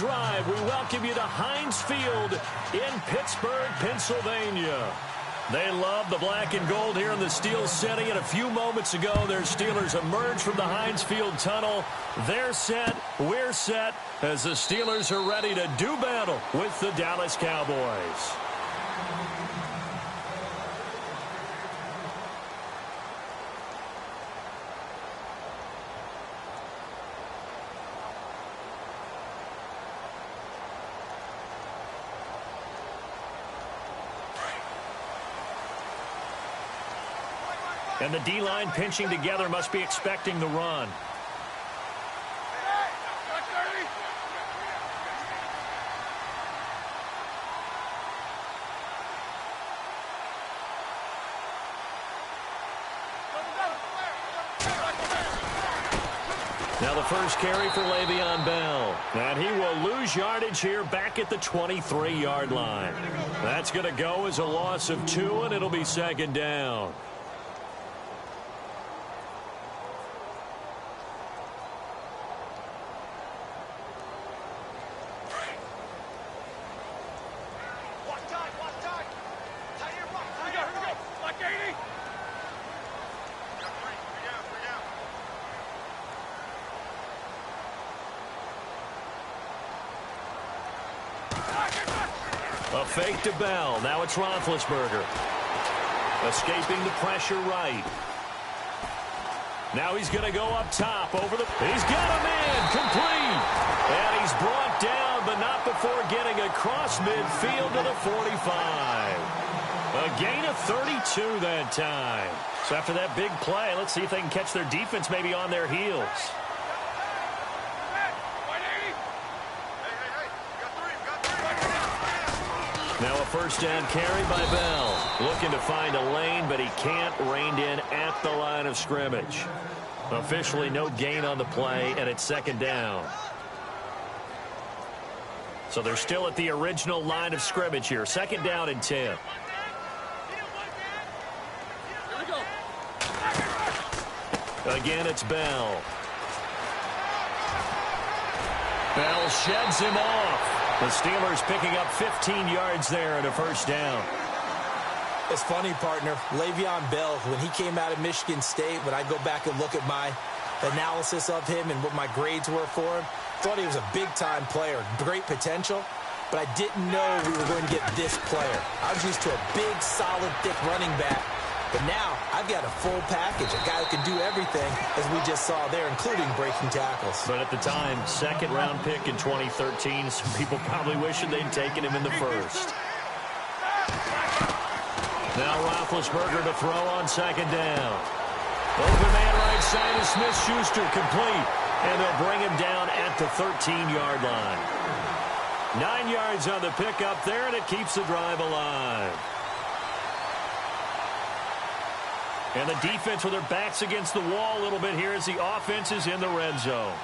drive, we welcome you to Heinz Field in Pittsburgh, Pennsylvania. They love the black and gold here in the Steel City, and a few moments ago, their Steelers emerged from the Heinz Field tunnel. They're set, we're set, as the Steelers are ready to do battle with the Dallas Cowboys. And the D-line pinching together must be expecting the run. Now the first carry for Le'Veon Bell. And he will lose yardage here back at the 23-yard line. That's going to go as a loss of 2, and it'll be second down. A fake to Bell. Now it's Roethlisberger. Escaping the pressure right. Now he's going to go up top over the... He's got him in. Complete. And he's brought down, but not before getting across midfield to the 45. A gain of 32 that time. So after that big play, let's see if they can catch their defense maybe on their heels. Now a first down carry by Bell. Looking to find a lane, but he can't. Reined in at the line of scrimmage. Officially no gain on the play, and it's second down. So they're still at the original line of scrimmage here. Second down and 10. Again, it's Bell. Bell sheds him off. The Steelers picking up 15 yards there and a first down. It's funny, partner. Le'Veon Bell, when he came out of Michigan State, when I go back and look at my analysis of him and what my grades were for him, thought he was a big-time player, great potential, but I didn't know we were going to get this player. I was used to a big, solid, thick running back. But now, I've got a full package, a guy who can do everything, as we just saw there, including breaking tackles. But at the time, second-round pick in 2013, some people probably wishing they'd taken him in the first. Now Roethlisberger to throw on second down. Open man right side is Smith-Schuster, complete. And they'll bring him down at the 13-yard line. 9 yards on the pickup there, and it keeps the drive alive. And the defense with their backs against the wall a little bit here as the offense is in the red zone.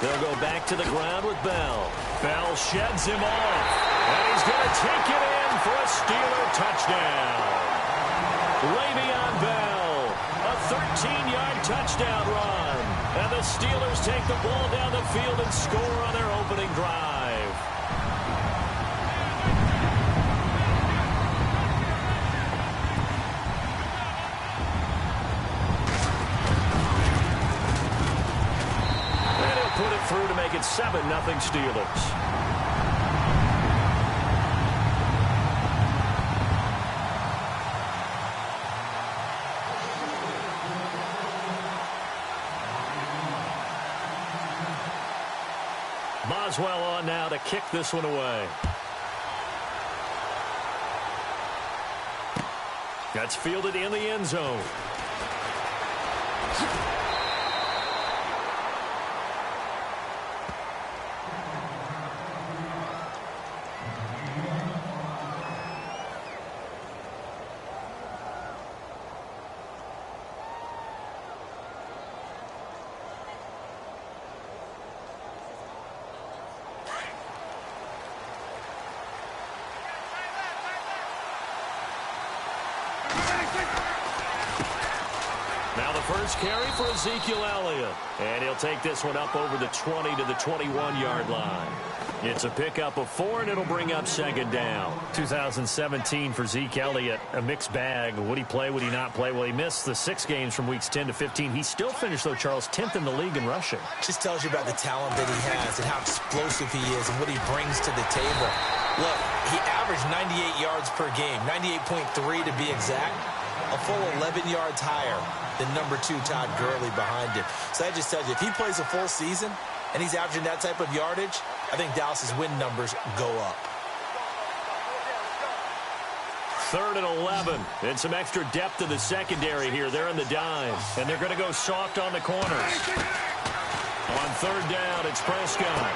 They'll go back to the ground with Bell. Bell sheds him off. And he's going to take it in for a Steeler touchdown. Le'Veon Bell, a 13-yard touchdown run. And the Steelers take the ball down the field and score on their opening drive. Put it through to make it 7-0 Steelers. Boswell on now to kick this one away. That's fielded in the end zone. first carry for Ezekiel Elliott. And he'll take this one up over the 20 to the 21-yard line. It's a pickup of 4, and it'll bring up second down. 2017 for Zeke Elliott, a mixed bag. Would he play, would he not play? Well, he missed the 6 games from weeks 10 to 15. He still finished, though, Charles, 10th in the league in rushing. Just tells you about the talent that he has and how explosive he is and what he brings to the table. Look, he averaged 98 yards per game, 98.3 to be exact, a full 11 yards higher than number 2 Todd Gurley behind him. So that just tells you, if he plays a full season and he's averaging that type of yardage, I think Dallas's win numbers go up. 3rd and 11. And some extra depth to the secondary here. They're in the dime. And they're going to go soft on the corners. On 3rd down, it's Prescott.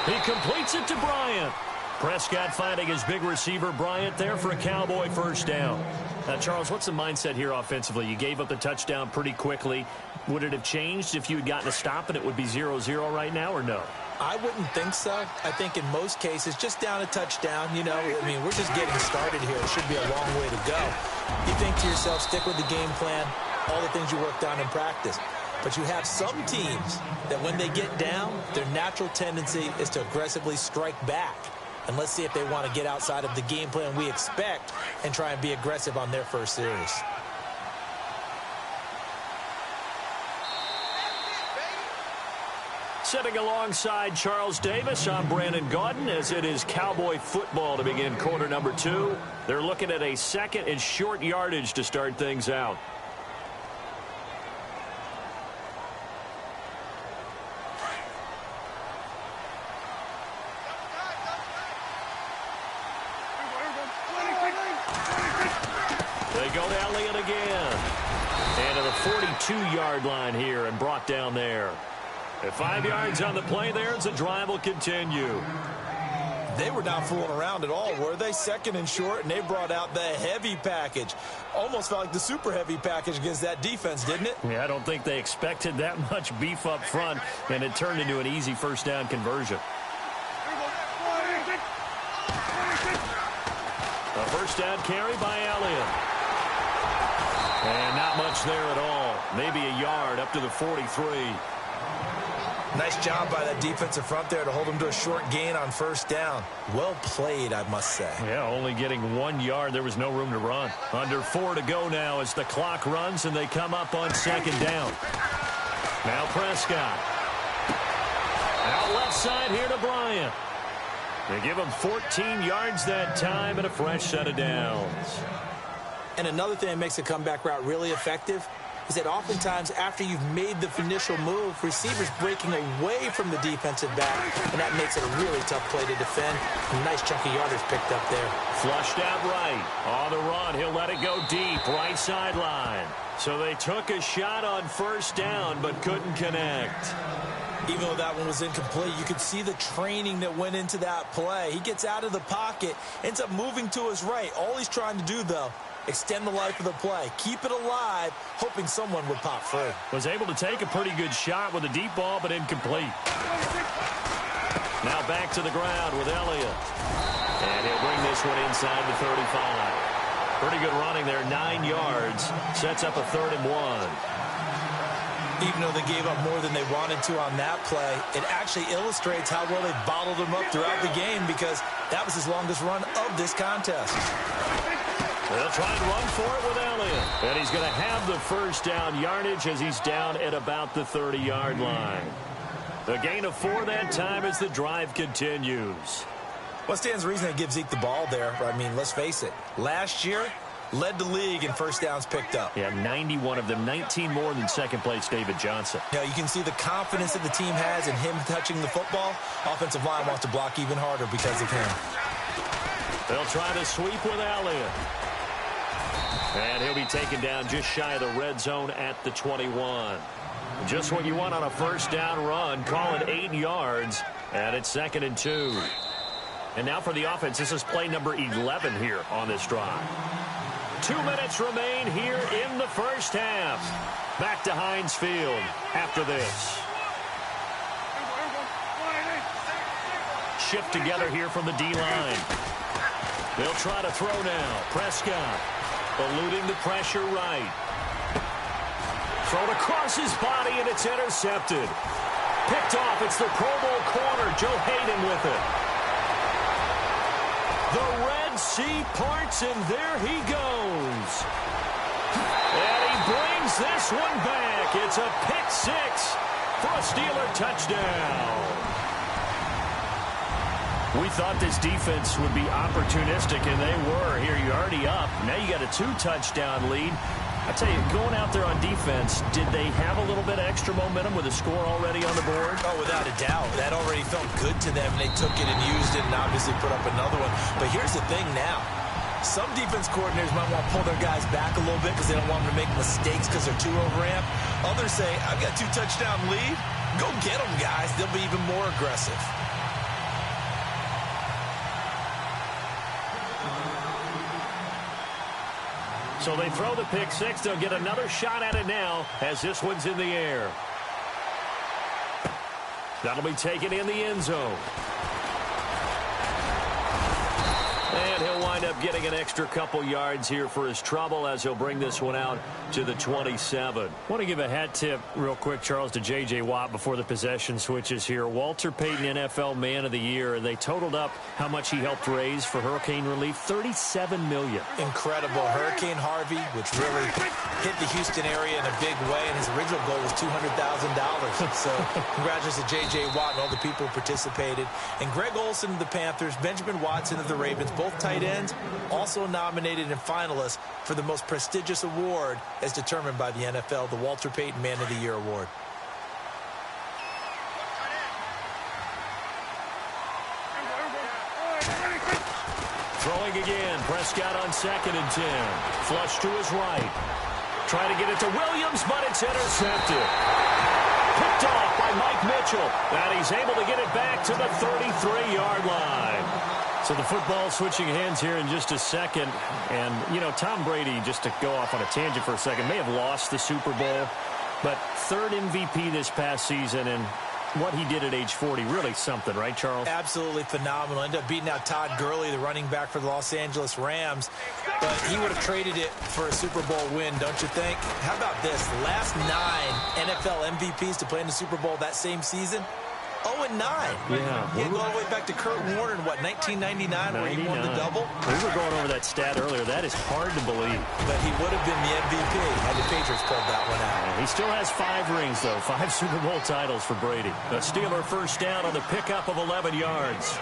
He completes it to Bryant. Prescott finding his big receiver, Bryant, there for a Cowboy first down. Now, Charles, what's the mindset here offensively? You gave up the touchdown pretty quickly. Would it have changed if you had gotten a stop and it would be 0-0 right now, or no? I wouldn't think so. I think in most cases, just down a touchdown, you know, I mean, we're just getting started here. It should be a long way to go. You think to yourself, stick with the game plan, all the things you worked on in practice. But you have some teams that when they get down, their natural tendency is to aggressively strike back. And let's see if they want to get outside of the game plan we expect and try and be aggressive on their first series. Sitting alongside Charles Davis, I'm Brandon Gaudin, as it is Cowboy football to begin quarter number 2. They're looking at a 2nd and short yardage to start things out. They go to Elliott again. And to the 42-yard line here and brought down there. At 5 yards on the play there, the drive will continue. They were not fooling around at all, were they? 2nd and short, and they brought out the heavy package. Almost felt like the super heavy package against that defense, didn't it? Yeah, I don't think they expected that much beef up front, and it turned into an easy first down conversion. A first down carry by Elliott. And not much there at all. Maybe a yard up to the 43. Nice job by that defensive front there to hold him to a short gain on first down. Well played, I must say. Yeah, only getting 1 yard. There was no room to run. Under 4 to go now as the clock runs and they come up on 2nd down. Now Prescott. Out left side here to Bryant. They give him 14 yards that time and a fresh set of downs. And another thing that makes a comeback route really effective is that oftentimes after you've made the initial move, receivers breaking away from the defensive back, and that makes it a really tough play to defend. A nice chunk of yardage picked up there. Flushed out right. On the run, he'll let it go deep, right sideline. So they took a shot on first down, but couldn't connect. Even though that one was incomplete, you could see the training that went into that play. He gets out of the pocket, ends up moving to his right. All he's trying to do, though, extend the life of the play. Keep it alive, hoping someone would pop free. Was able to take a pretty good shot with a deep ball, but incomplete. Now back to the ground with Elliott. And he'll bring this one inside the 35. Pretty good running there, 9 yards. Sets up a 3rd and 1. Even though they gave up more than they wanted to on that play, it actually illustrates how well they bottled him up throughout the game because that was his longest run of this contest. They'll try and run for it with Elliott. And he's going to have the first down yardage as he's down at about the 30-yard line. The gain of 4 that time as the drive continues. What stands to reason to give Zeke the ball there? I mean, let's face it. Last year, led the league in first downs picked up. Yeah, 91 of them, 19 more than second place David Johnson. Now, you can see the confidence that the team has in him touching the football. Offensive line wants to block even harder because of him. They'll try to sweep with Elliott. And he'll be taken down just shy of the red zone at the 21. Just what you want on a first down run. Call it 8 yards. And it's 2nd and 2. And now for the offense, this is play number 11 here on this drive. 2 minutes remain here in the first half. Back to Heinz Field after this. Shift together here from the D-line. They'll try to throw now. Prescott eluding the pressure right. Thrown across his body, and it's intercepted. Picked off. It's the Pro Bowl corner. Joe Hayden with it. The Red Sea parts, and there he goes. And he brings this one back. It's a pick six for a Steeler touchdown. We thought this defense would be opportunistic, and they were. Here, you're already up. Now you got a 2-touchdown lead. I tell you, going out there on defense, did they have a little bit of extra momentum with a score already on the board? Oh, without a doubt. That already felt good to them. They took it and used it and obviously put up another one. But here's the thing now. Some defense coordinators might want to pull their guys back a little bit because they don't want them to make mistakes because they're too overamped. Others say, I've got a 2-touchdown lead. Go get them, guys. They'll be even more aggressive. So they throw the pick six. They'll get another shot at it now as this one's in the air. That'll be taken in the end zone. And he'll wind up getting an extra couple yards here for his trouble as he'll bring this one out to the 27. I want to give a hat tip real quick, Charles, to J.J. Watt before the possession switches here. Walter Payton NFL Man of the Year, and they totaled up how much he helped raise for hurricane relief, $37 million. Incredible. Hurricane Harvey, which really hit the Houston area in a big way, and his original goal was $200,000. So congratulations to J.J. Watt and all the people who participated. And Greg Olsen of the Panthers, Benjamin Watson of the Ravens, both tight ends, also nominated and finalists for the most prestigious award as determined by the NFL, the Walter Payton Man of the Year Award. Throwing again. Prescott on 2nd and 10. Flush to his right. Trying to get it to Williams, but it's intercepted. Picked off by Mike Mitchell. And he's able to get it back to the 33-yard line. So the football switching hands here in just a second. And, you know, Tom Brady, just to go off on a tangent for a second, may have lost the Super Bowl. But 3rd MVP this past season, and what he did at age 40, really something, right, Charles? Absolutely phenomenal. Ended up beating out Todd Gurley, the running back for the Los Angeles Rams. But he would have traded it for a Super Bowl win, don't you think? How about this? The last 9 NFL MVPs to play in the Super Bowl that same season, 0-9. Yeah. He had to go all the way back to Kurt Warner in, what, 1999, where he won the double? We were going over that stat earlier. That is hard to believe. But he would have been the MVP had the Patriots pulled that one out. He still has 5 rings, though. 5 Super Bowl titles for Brady. A Steeler first down on the pickup of 11 yards.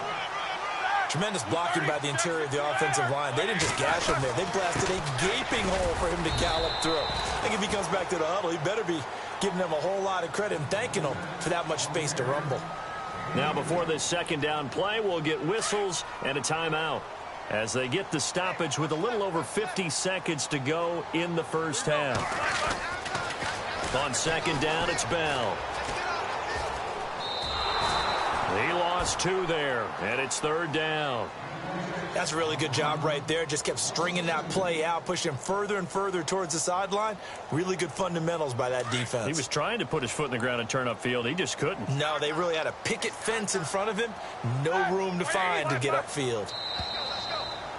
Tremendous blocking by the interior of the offensive line. They didn't just gash him there. They blasted a gaping hole for him to gallop through. I think if he comes back to the huddle, he better be giving them a whole lot of credit and thanking them for that much space to rumble. Now, before this second down play, we'll get whistles and a timeout as they get the stoppage with a little over 50 seconds to go in the first half. On 2nd down, it's Bell. He lost 2 there, and it's 3rd down. That's a really good job right there. Just kept stringing that play out, pushing him further and further towards the sideline. Really good fundamentals by that defense. He was trying to put his foot in the ground and turn upfield. He just couldn't. No, they really had a picket fence in front of him. No room to find to get upfield.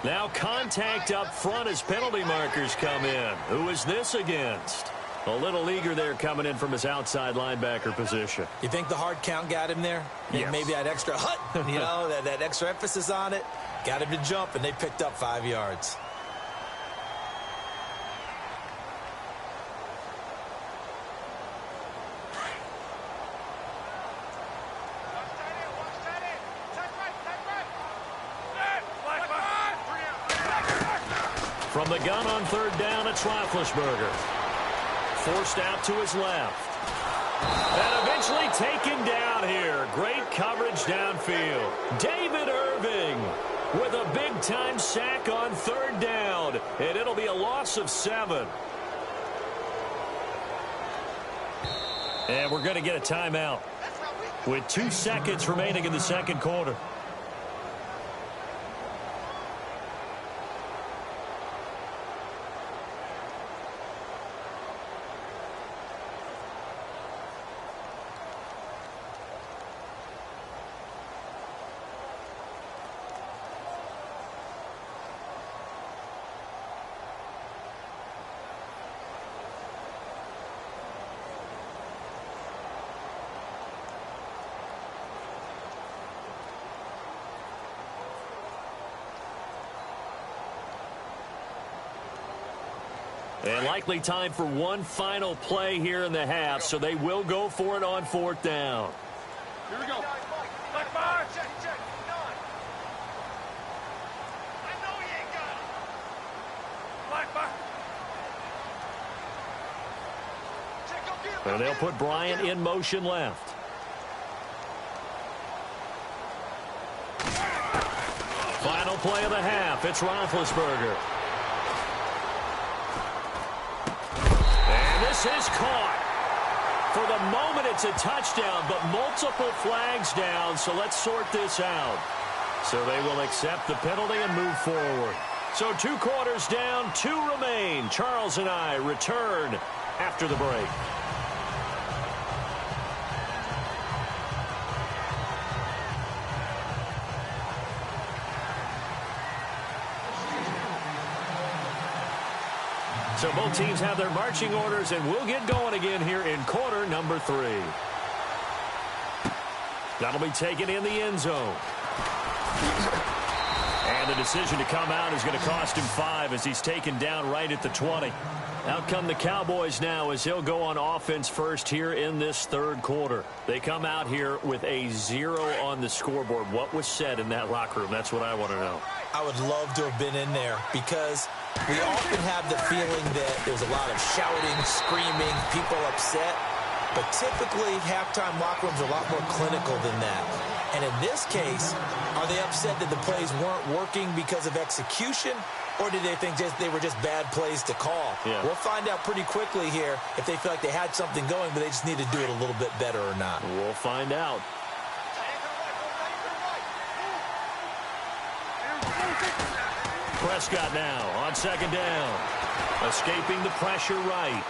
Now contact up front as penalty markers come in. Who is this against? A little eager there coming in from his outside linebacker position. You think the hard count got him there? Yes. Maybe that extra hut, you know, that extra emphasis on it. Got him to jump, and they picked up 5 yards. From the gun on 3rd down, it's Roethlisberger. Forced out to his left. And eventually taken down here. Great coverage downfield. David Irving with a big-time sack on 3rd down. And it'll be a loss of 7. And we're going to get a timeout with 2 seconds remaining in the second quarter. And likely time for one final play here in the half, so they will go for it on 4th down. Here we go. Black fire. Check. None. I know you ain't got it. Black fire. And they'll put Bryant in motion left. Final play of the half. It's Roethlisberger. And this is caught. For the moment, it's a touchdown, but multiple flags down, so let's sort this out. So they will accept the penalty and move forward. So 2 quarters down, 2 remain. Charles and I return after the break. So both teams have their marching orders, and we'll get going again here in quarter number 3. That'll be taken in the end zone. And the decision to come out is going to cost him 5 as he's taken down right at the 20. Out come the Cowboys now as he'll go on offense first here in this 3rd quarter. They come out here with a 0 on the scoreboard. What was said in that locker room? That's what I want to know. I would love to have been in there because we often have the feeling that there's a lot of shouting, screaming, people upset. But typically, halftime locker rooms are a lot more clinical than that. And in this case, are they upset that the plays weren't working because of execution? Or did they think they were just bad plays to call? Yeah. We'll find out pretty quickly here if they feel like they had something going, but they just need to do it a little bit better or not. We'll find out. Prescott now on 2nd down. Escaping the pressure right.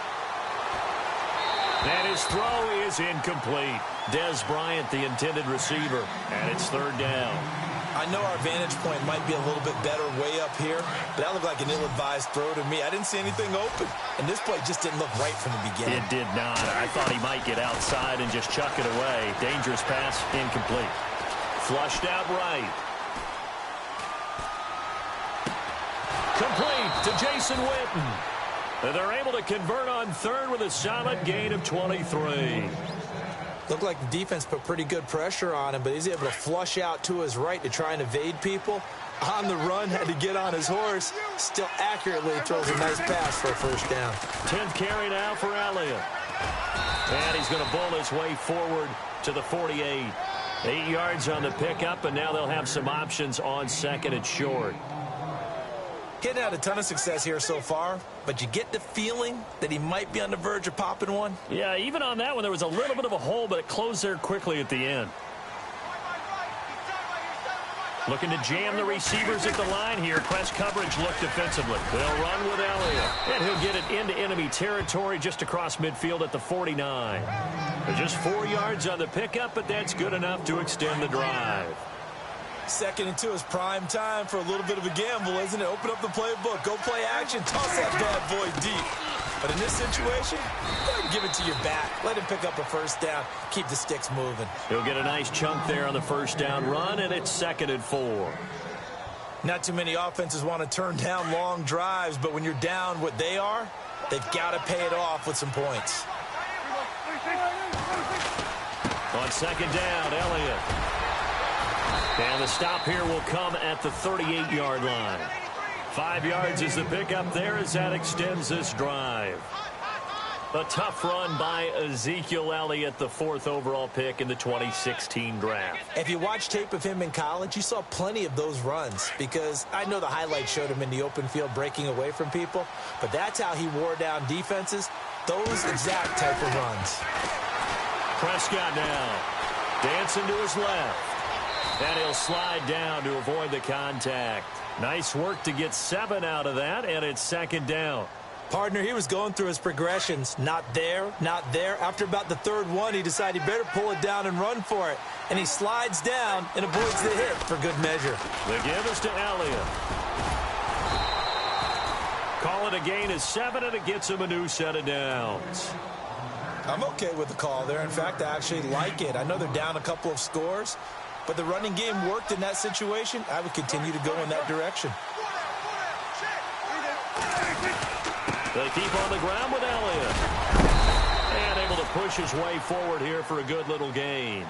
And his throw is incomplete. Des Bryant, the intended receiver, and it's 3rd down. I know our vantage point might be a little bit better way up here, but that looked like an ill-advised throw to me. I didn't see anything open, and this play just didn't look right from the beginning. It did not. I thought he might get outside and just chuck it away. Dangerous pass, incomplete. Flushed out right. Complete to Jason Witten. And they're able to convert on 3rd with a solid gain of 23. Looked like the defense put pretty good pressure on him, but he's able to flush out to his right to try and evade people. On the run, had to get on his horse. Still accurately throws a nice pass for a 1st down. 10th carry now for Elliott. And he's going to bull his way forward to the 48. 8 yards on the pickup, and now they'll have some options on 2nd and short. Getting had a ton of success here so far, but you get the feeling that he might be on the verge of popping one. Yeah, even on that one, there was a little bit of a hole, but it closed there quickly at the end. Looking to jam the receivers at the line here. Press coverage look defensively. They'll run with Elliott. And he'll get it into enemy territory just across midfield at the 49. Just 4 yards on the pickup, but that's good enough to extend the drive. 2nd and 2 is prime time for a little bit of a gamble, isn't it? Open up the playbook. Go play action. Toss that bad boy deep. But in this situation, go ahead and give it to your back. Let him pick up a 1st down. Keep the sticks moving. He'll get a nice chunk there on the 1st down run, and it's 2nd and 4. Not too many offenses want to turn down long drives, but when you're down what they are, they've got to pay it off with some points. On 2nd down, Elliott. And the stop here will come at the 38-yard line. 5 yards is the pickup there as that extends this drive. A tough run by Ezekiel Elliott, the 4th overall pick in the 2016 draft. If you watch tape of him in college, you saw plenty of those runs because I know the highlights showed him in the open field breaking away from people, but that's how he wore down defenses, those exact type of runs. Prescott now dancing to his left. And he'll slide down to avoid the contact. Nice work to get 7 out of that, and it's 2nd down. Partner, he was going through his progressions. Not there, not there. After about the 3rd one, he decided he better pull it down and run for it. And he slides down and avoids the hit for good measure. The give is to Elliott. Call it a gain of 7, and it gets him a new set of downs. I'm okay with the call there. In fact, I actually like it. I know they're down a couple of scores, but the running game worked in that situation. I would continue to go in that direction. They keep on the ground with Elliott. And able to push his way forward here for a good little gain.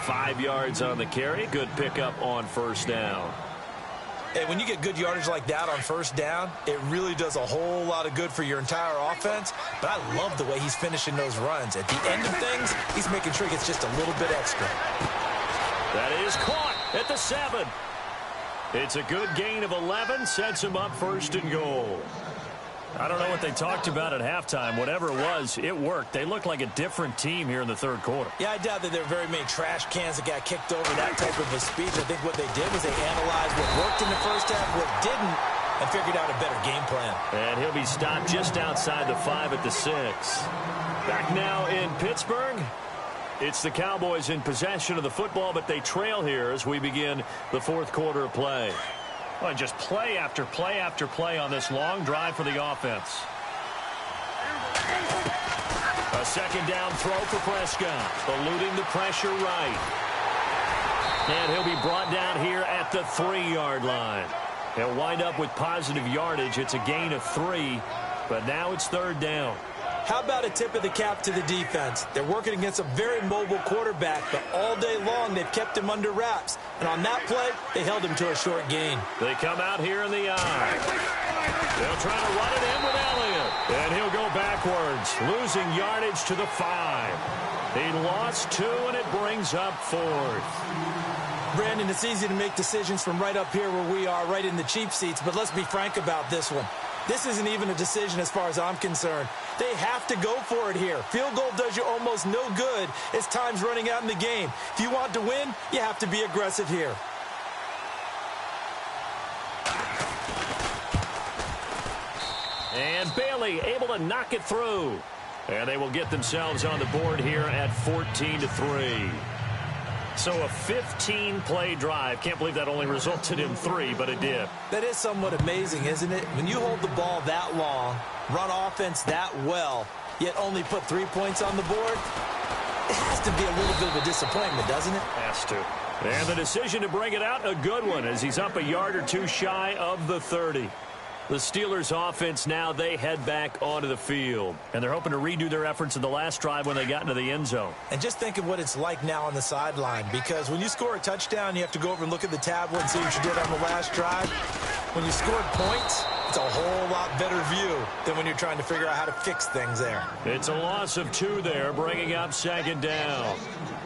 5 yards on the carry. Good pickup on first down. Hey, when you get good yardage like that on first down, it really does a whole lot of good for your entire offense. But I love the way he's finishing those runs. At the end of things, he's making sure he gets just a little bit extra. That is caught at the 7. It's a good gain of 11. Sets him up first and goal. I don't know what they talked about at halftime. Whatever it was, it worked. They looked like a different team here in the third quarter. Yeah, I doubt that there were very many trash cans that got kicked over that type of a speech. I think what they did was they analyzed what worked in the first half, what didn't, and figured out a better game plan. And he'll be stopped just outside the 5 at the 6. Back now in Pittsburgh. It's the Cowboys in possession of the football, but they trail here as we begin the fourth quarter of play. Well, just play after play after play on this long drive for the offense. A second down throw for Prescott, eluding the pressure right. And he'll be brought down here at the 3-yard line. He'll wind up with positive yardage. It's a gain of 3, but now it's third down. How about a tip of the cap to the defense? They're working against a very mobile quarterback, but all day long they've kept him under wraps. And on that play, they held him to a short gain. They come out here in the eye. They'll try to run it in with Elliott. And he'll go backwards, losing yardage to the 5. He lost 2, and it brings up 4th. Brandon, it's easy to make decisions from right up here where we are, right in the cheap seats, but let's be frank about this one. This isn't even a decision as far as I'm concerned. They have to go for it here. Field goal does you almost no good as time's running out in the game. If you want to win, you have to be aggressive here. And Bailey able to knock it through. And they will get themselves on the board here at 14-3. So a 15-play drive. Can't believe that only resulted in 3, but it did. That is somewhat amazing, isn't it? When you hold the ball that long, run offense that well, yet only put 3 points on the board, it has to be a little bit of a disappointment, doesn't it? Has to. And the decision to bring it out, a good one, as he's up a yard or 2 shy of the 30. The Steelers offense now, they head back onto the field. And they're hoping to redo their efforts in the last drive when they got into the end zone. And just think of what it's like now on the sideline, because when you score a touchdown, you have to go over and look at the tablet and see what you did on the last drive. When you scored points, it's a whole lot better view than when you're trying to figure out how to fix things there. It's a loss of 2 there, bringing up second down.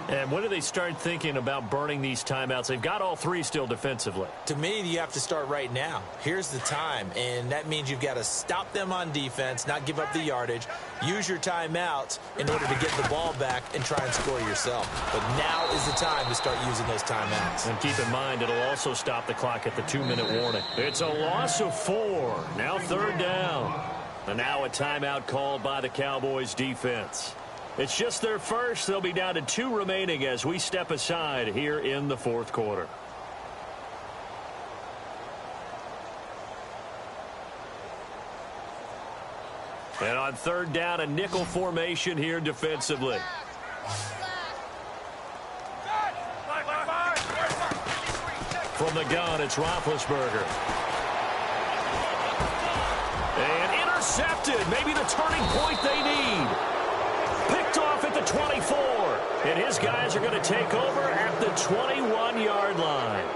And when do they start thinking about burning these timeouts? They've got all 3 still defensively. To me, you have to start right now. Here's the time, and that means you've got to stop them on defense, not give up the yardage, use your timeouts in order to get the ball back and try and score yourself. But now is the time to start using those timeouts. And keep in mind, it'll also stop the clock at the 2-minute warning. It's a loss of 4. Now third down. And now a timeout called by the Cowboys defense. It's just their first. They'll be down to 2 remaining as we step aside here in the fourth quarter. And on third down, a nickel formation here defensively. From the gun, it's Roethlisberger. And intercepted. Maybe the turning point they need. Picked off at the 24. And his guys are going to take over at the 21-yard line.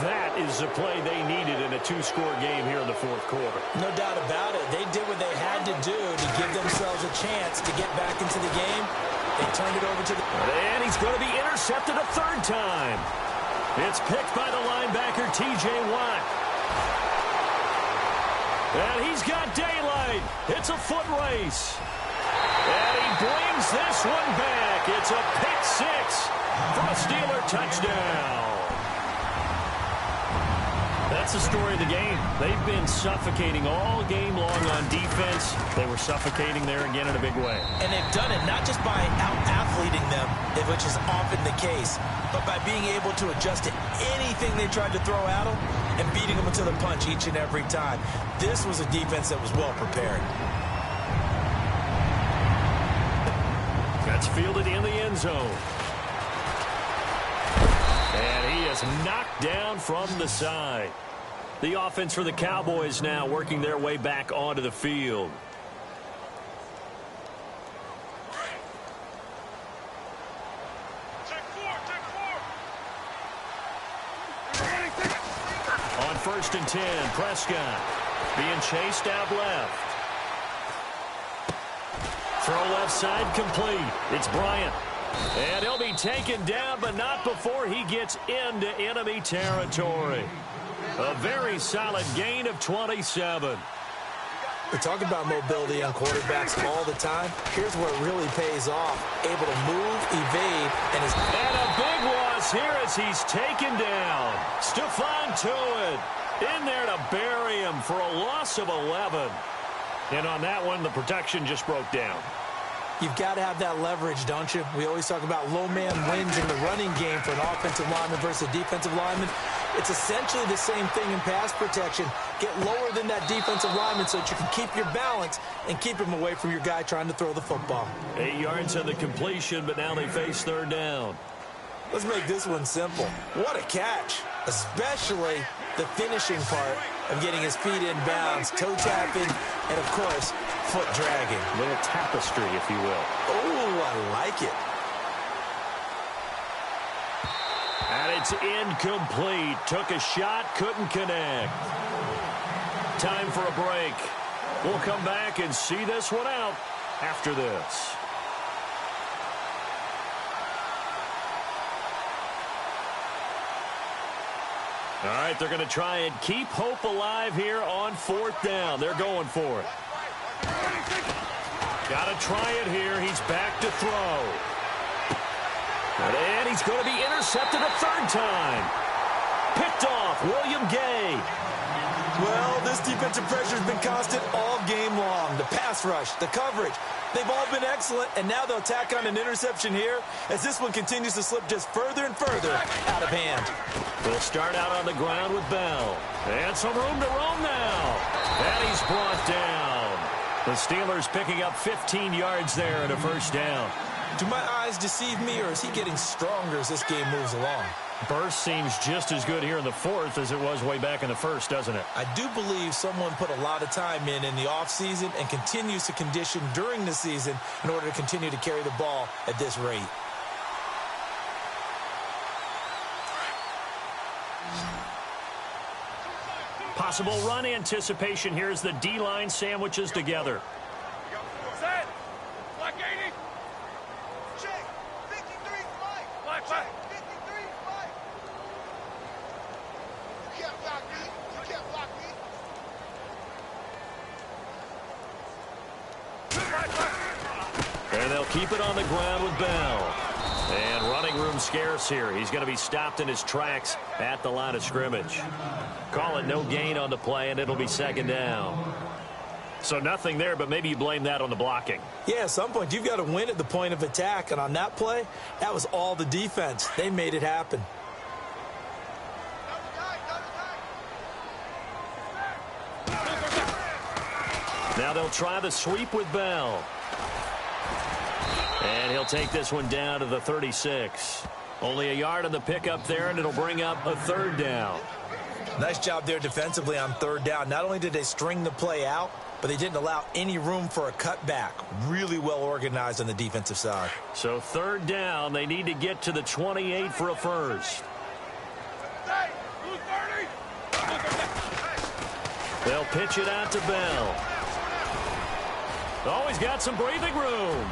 That is the play they needed in a 2-score game here in the fourth quarter. No doubt about it. They did what they had to do to give themselves a chance to get back into the game. They turned it over to the... And he's going to be intercepted a 3rd time. It's picked by the linebacker, T.J. Watt. And he's got daylight. It's a foot race. And he brings this one back. It's a pick 6 for a Steeler touchdown. That's the story of the game. They've been suffocating all game long on defense. They were suffocating there again in a big way. And they've done it not just by out-athleting them, which is often the case, but by being able to adjust to anything they tried to throw at them and beating them to the punch each and every time. This was a defense that was well prepared. That's fielded in the end zone. And he is knocked down from the side. The offense for the Cowboys now working their way back onto the field. On 1st and 10, Prescott being chased out left. Throw left side complete. It's Bryant. And he'll be taken down, but not before he gets into enemy territory. A very solid gain of 27. We talk about mobility on quarterbacks all the time. Here's where it really pays off. Able to move, evade, and is... And a big loss here as he's taken down. Stephon Tuitt in there to bury him for a loss of 11. And on that one, the protection just broke down. You've got to have that leverage, don't you? We always talk about low man wins in the running game for an offensive lineman versus a defensive lineman. It's essentially the same thing in pass protection. Get lower than that defensive lineman so that you can keep your balance and keep him away from your guy trying to throw the football. 8 yards on the completion, but now they face 3rd down. Let's make this one simple. What a catch, especially the finishing part of getting his feet in bounds, toe tapping, and of course, foot dragging. A little tapestry, if you will. Oh, I like it. And it's incomplete. Took a shot, couldn't connect. Time for a break. We'll come back and see this one out after this. All right, they're going to try and keep hope alive here on 4th down. They're going for it. Got to try it here. He's back to throw. And he's going to be intercepted a 3rd time. Picked off, William Gay. Well, this defensive pressure has been constant all game long. The pass rush, the coverage, they've all been excellent, and now they'll tack on an interception here as this one continues to slip just further and further out of hand. We'll start out on the ground with Bell. And some room to roam now. And he's brought down. The Steelers picking up 15 yards there and a 1st down. Do my eyes deceive me, or is he getting stronger as this game moves along? Burst seems just as good here in the 4th as it was way back in the 1st, doesn't it? I do believe someone put a lot of time in the offseason and continues to condition during the season in order to continue to carry the ball at this rate. Possible run anticipation here as the D-line sandwiches together. Set. Black 80. Check. 53 flight. Black 53 flight. You can't block me. You can't block me. And they'll keep it on the ground with Bell. And running room scarce here. He's going to be stopped in his tracks at the line of scrimmage. Call it no gain on the play, and it'll be 2nd down. So nothing there, but maybe you blame that on the blocking. Yeah, at some point, you've got to win at the point of attack. And on that play, that was all the defense. They made it happen. Now they'll try the sweep with Bell. And he'll take this one down to the 36. Only a yard on the pickup there, and it'll bring up a 3rd down. Nice job there defensively on 3rd down. Not only did they string the play out, but they didn't allow any room for a cutback. Really well organized on the defensive side. So 3rd down, they need to get to the 28 for a 1st. They'll pitch it out to Bell. Oh, he's got some breathing room.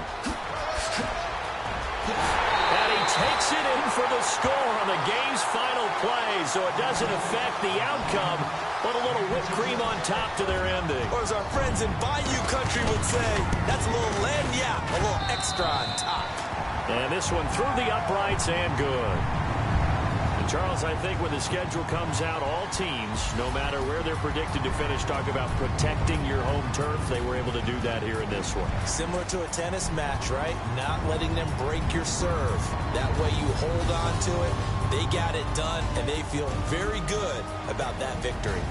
And he takes it in for the score on the game's final play, so it doesn't affect the outcome, but a little whipped cream on top to their ending. Or as our friends in Bayou Country would say, that's a little lagniappe, a little extra on top. And this one through the uprights and good. And Charles, I think when the schedule comes out, all teams, no matter where they're predicted to finish, talk about protecting your home turf. They were able to do that here in this one. Similar to a tennis match, right? Not letting them break your serve. That way you hold on to it. They got it done, and they feel very good about that victory.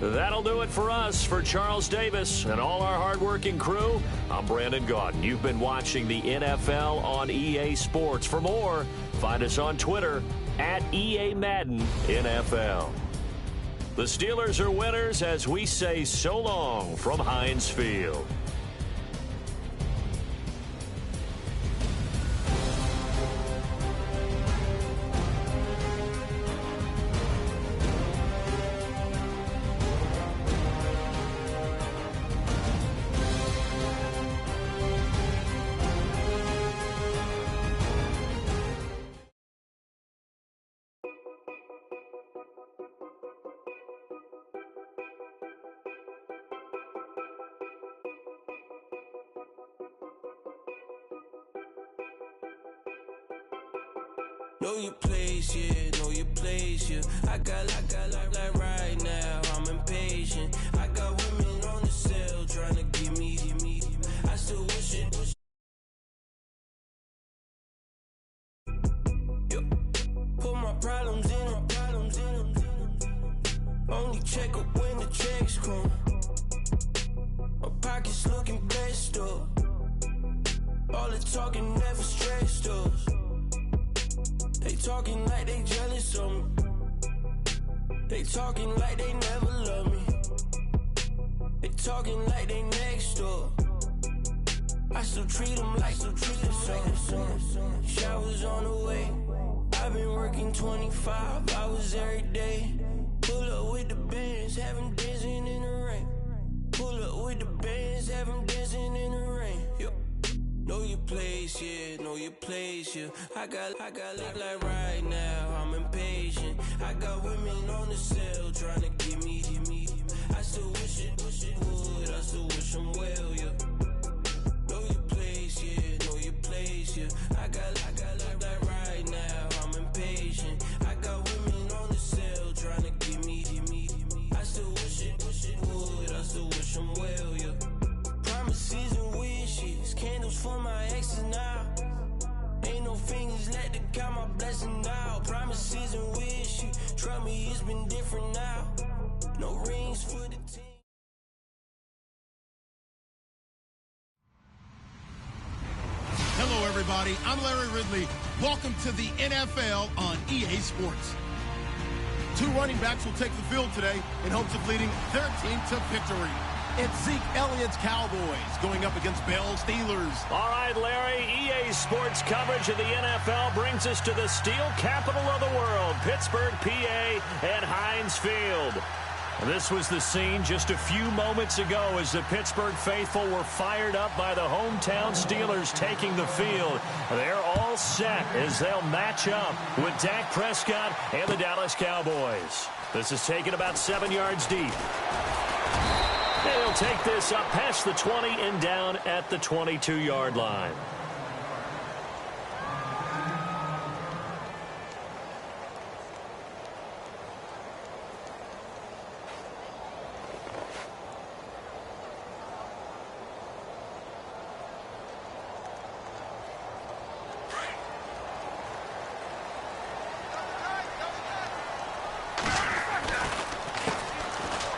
That'll do it for us. For Charles Davis and all our hardworking crew, I'm Brandon Gaudin. You've been watching the NFL on EA Sports. For more, find us on Twitter at EA Madden NFL. The Steelers are winners as we say so long from Heinz Field. Know your place, yeah, know your place, yeah. I got like right now, I'm impatient. I got women on the cell trying to give me. I still wish it. Yeah. Put my problems in. Only check up when the checks come. My pockets looking blessed up. All the talking never stressed us. They talking like they jealous of me. They talking like they never love me. They talking like they next door. I still treat them like so. Showers on the way. I've been working 25 hours every day. Pull up with the bands, have them dancing in the rain. Pull up with the bands, have them dancing in the rain. Yo. Know your place, yeah, know your place, yeah. I got like right now, I'm impatient. I got women on the cell trying to give me. I still wish it would, I still wish them well, yeah. Know your place, yeah, know your place, yeah. I got like right now, I'm impatient. I got women on the cell trying to give me. I still wish it would, I still wish them well, yeah. Promises and wishes, candles for my exes now. Ain't no fingers left to count my blessing now. Promises and wishes, trust me, it's been different now. No rings for the team. Hello, everybody. I'm Larry Ridley. Welcome to the NFL on EA Sports. Two running backs will take the field today in hopes of leading their team to victory. It's Zeke Elliott's Cowboys going up against Bell's Steelers. All right, Larry, EA Sports coverage of the NFL brings us to the steel capital of the world, Pittsburgh, PA, at Heinz Field. This was the scene just a few moments ago as the Pittsburgh faithful were fired up by the hometown Steelers taking the field. They're all set as they'll match up with Dak Prescott and the Dallas Cowboys. This is taken about 7 yards deep. And he'll take this up past the 20 and down at the 22-yard line.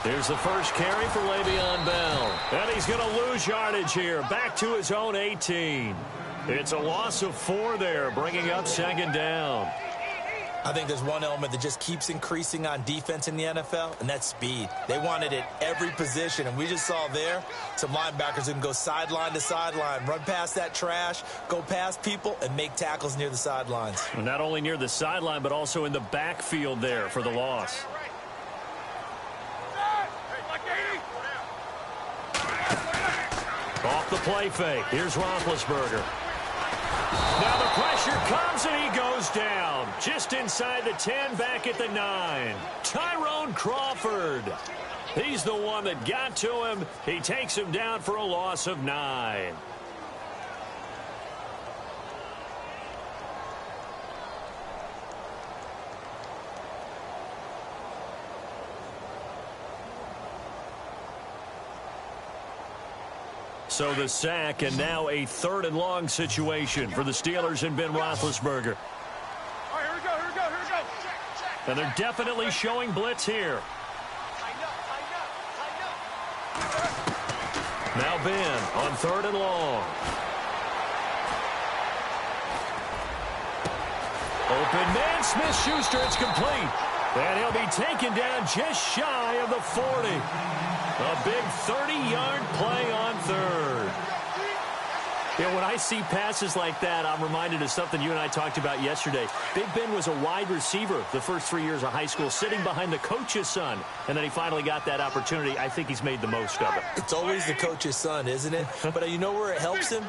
Here's the first carry for Le'Veon Bell. And he's going to lose yardage here. Back to his own 18. It's a loss of 4 there, bringing up second down. I think there's one element that just keeps increasing on defense in the NFL, and that's speed. They want it at every position, and we just saw there some linebackers who can go sideline to sideline, run past that trash, go past people, and make tackles near the sidelines. And not only near the sideline, but also in the backfield there for the loss. Off the play fake. Here's Roethlisberger. Now the pressure comes and he goes down. Just inside the 10, back at the 9. Tyrone Crawford. He's the one that got to him. He takes him down for a loss of 9. So the sack, and now a 3rd and long situation for the Steelers and Ben Roethlisberger. All right, here we go. And they're definitely showing blitz here. Tighten up. Now Ben on 3rd and long. Open man, Smith-Schuster, it's complete. And he'll be taken down just shy of the 40. A big 30-yard play on 3rd. Yeah, when I see passes like that, I'm reminded of something you and I talked about yesterday. Big Ben was a wide receiver the first 3 years of high school, sitting behind the coach's son. And then he finally got that opportunity. I think he's made the most of it. It's always the coach's son, isn't it? But you know where it helps him?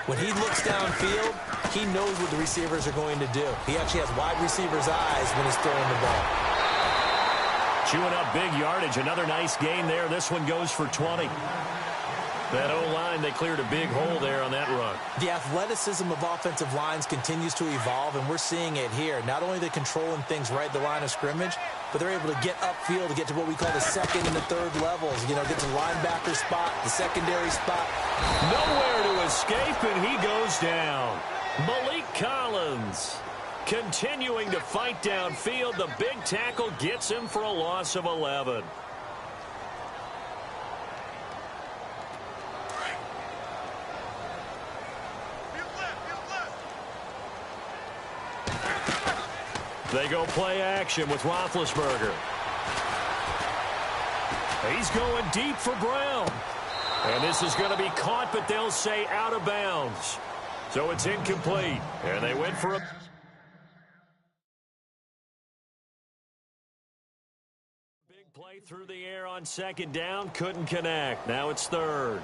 When he looks downfield, he knows what the receivers are going to do. He actually has wide receiver's eyes when he's throwing the ball. Chewing up big yardage. Another nice gain there. This one goes for 20. That O-line, they cleared a big hole there on that run. The athleticism of offensive lines continues to evolve, and we're seeing it here. Not only are they controlling things right at the line of scrimmage, but they're able to get upfield to get to what we call the second and the third levels. You know, get to the linebacker spot, the secondary spot. Nowhere to escape, and he goes down. Malik Collins continuing to fight downfield. The big tackle gets him for a loss of 11. They go play action with Roethlisberger. He's going deep for Brown. And this is going to be caught, but they'll say out of bounds. So it's incomplete. And they went for a big play through the air on 2nd down. Couldn't connect. Now it's 3rd.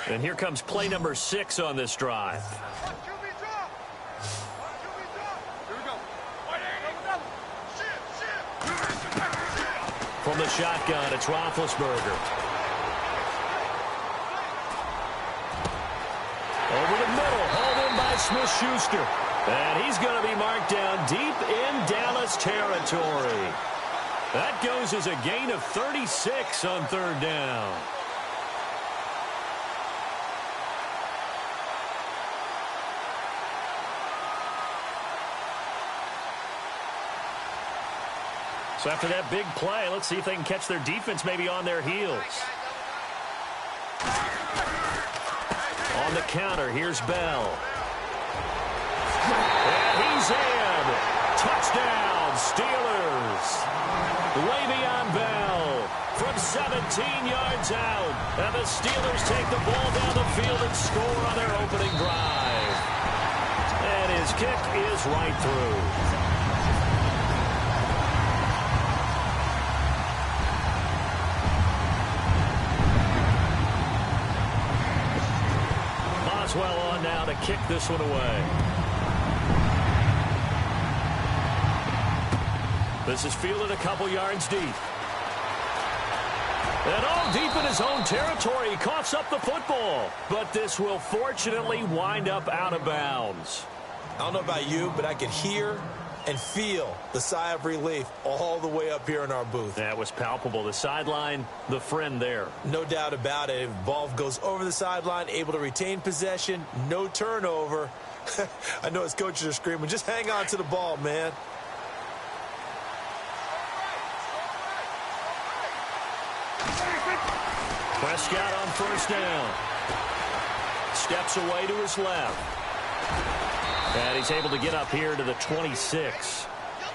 And here comes play number 6 on this drive. From the shotgun, it's Roethlisberger. Over the middle, hauled in by Smith-Schuster. And he's going to be marked down deep in Dallas territory. That goes as a gain of 36 on 3rd down. So after that big play, let's see if they can catch their defense maybe on their heels. On the counter, here's Bell. And he's in. Touchdown, Steelers. Le'Veon Bell from 17 yards out. And the Steelers take the ball down the field and score on their opening drive. And his kick is right through. Well on now to kick this one away. This is fielded a couple yards deep. And all deep in his own territory. He coughs up the football. But this will fortunately wind up out of bounds. I don't know about you, but I could hear and feel the sigh of relief all the way up here in our booth. That was palpable. The sideline, the friend there. No doubt about it. If ball goes over the sideline, able to retain possession, no turnover. I know his coaches are screaming, just hang on to the ball, man. Prescott on 1st down. Steps away to his left. And he's able to get up here to the 26.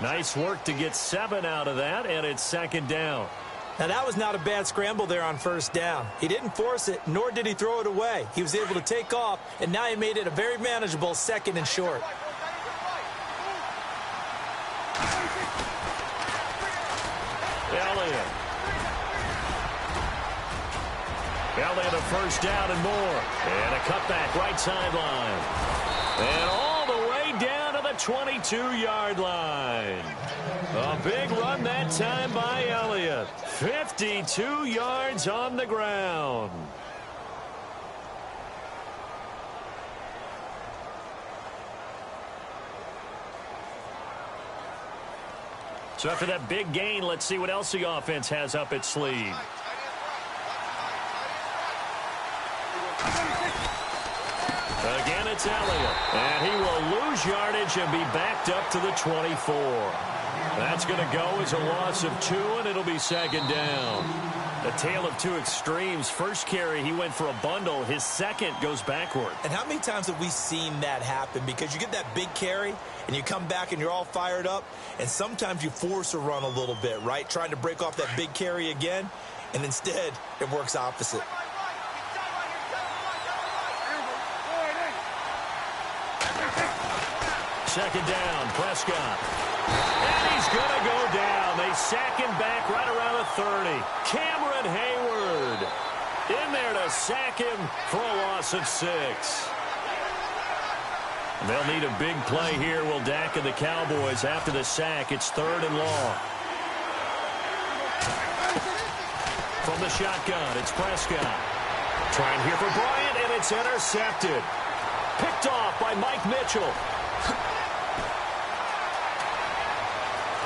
Nice work to get 7 out of that, and it's 2nd down. Now, that was not a bad scramble there on 1st down. He didn't force it, nor did he throw it away. He was able to take off, and now he made it a very manageable 2nd and short. Elliott a 1st down and more. And a cutback right sideline. And all the way down to the 22-yard line. A big run that time by Elliott. 52 yards on the ground. So after that big gain, let's see what else the offense has up its sleeve. Again, it's Elliott. And he will lose yardage and be backed up to the 24. That's going to go as a loss of 2, and it'll be second down. A tale of two extremes. First carry, he went for a bundle. His second goes backward. And how many times have we seen that happen? Because you get that big carry, and you come back and you're all fired up, and sometimes you force a run a little bit, right? Trying to break off that big carry again, and instead it works opposite. Second down, Prescott. And he's going to go down. They sack him back right around the 30. Cameron Hayward in there to sack him for a loss of 6. They'll need a big play here, will Dak and the Cowboys. After the sack, it's 3rd and long. From the shotgun, it's Prescott. Trying here for Bryant, and it's intercepted. Picked off by Mike Mitchell.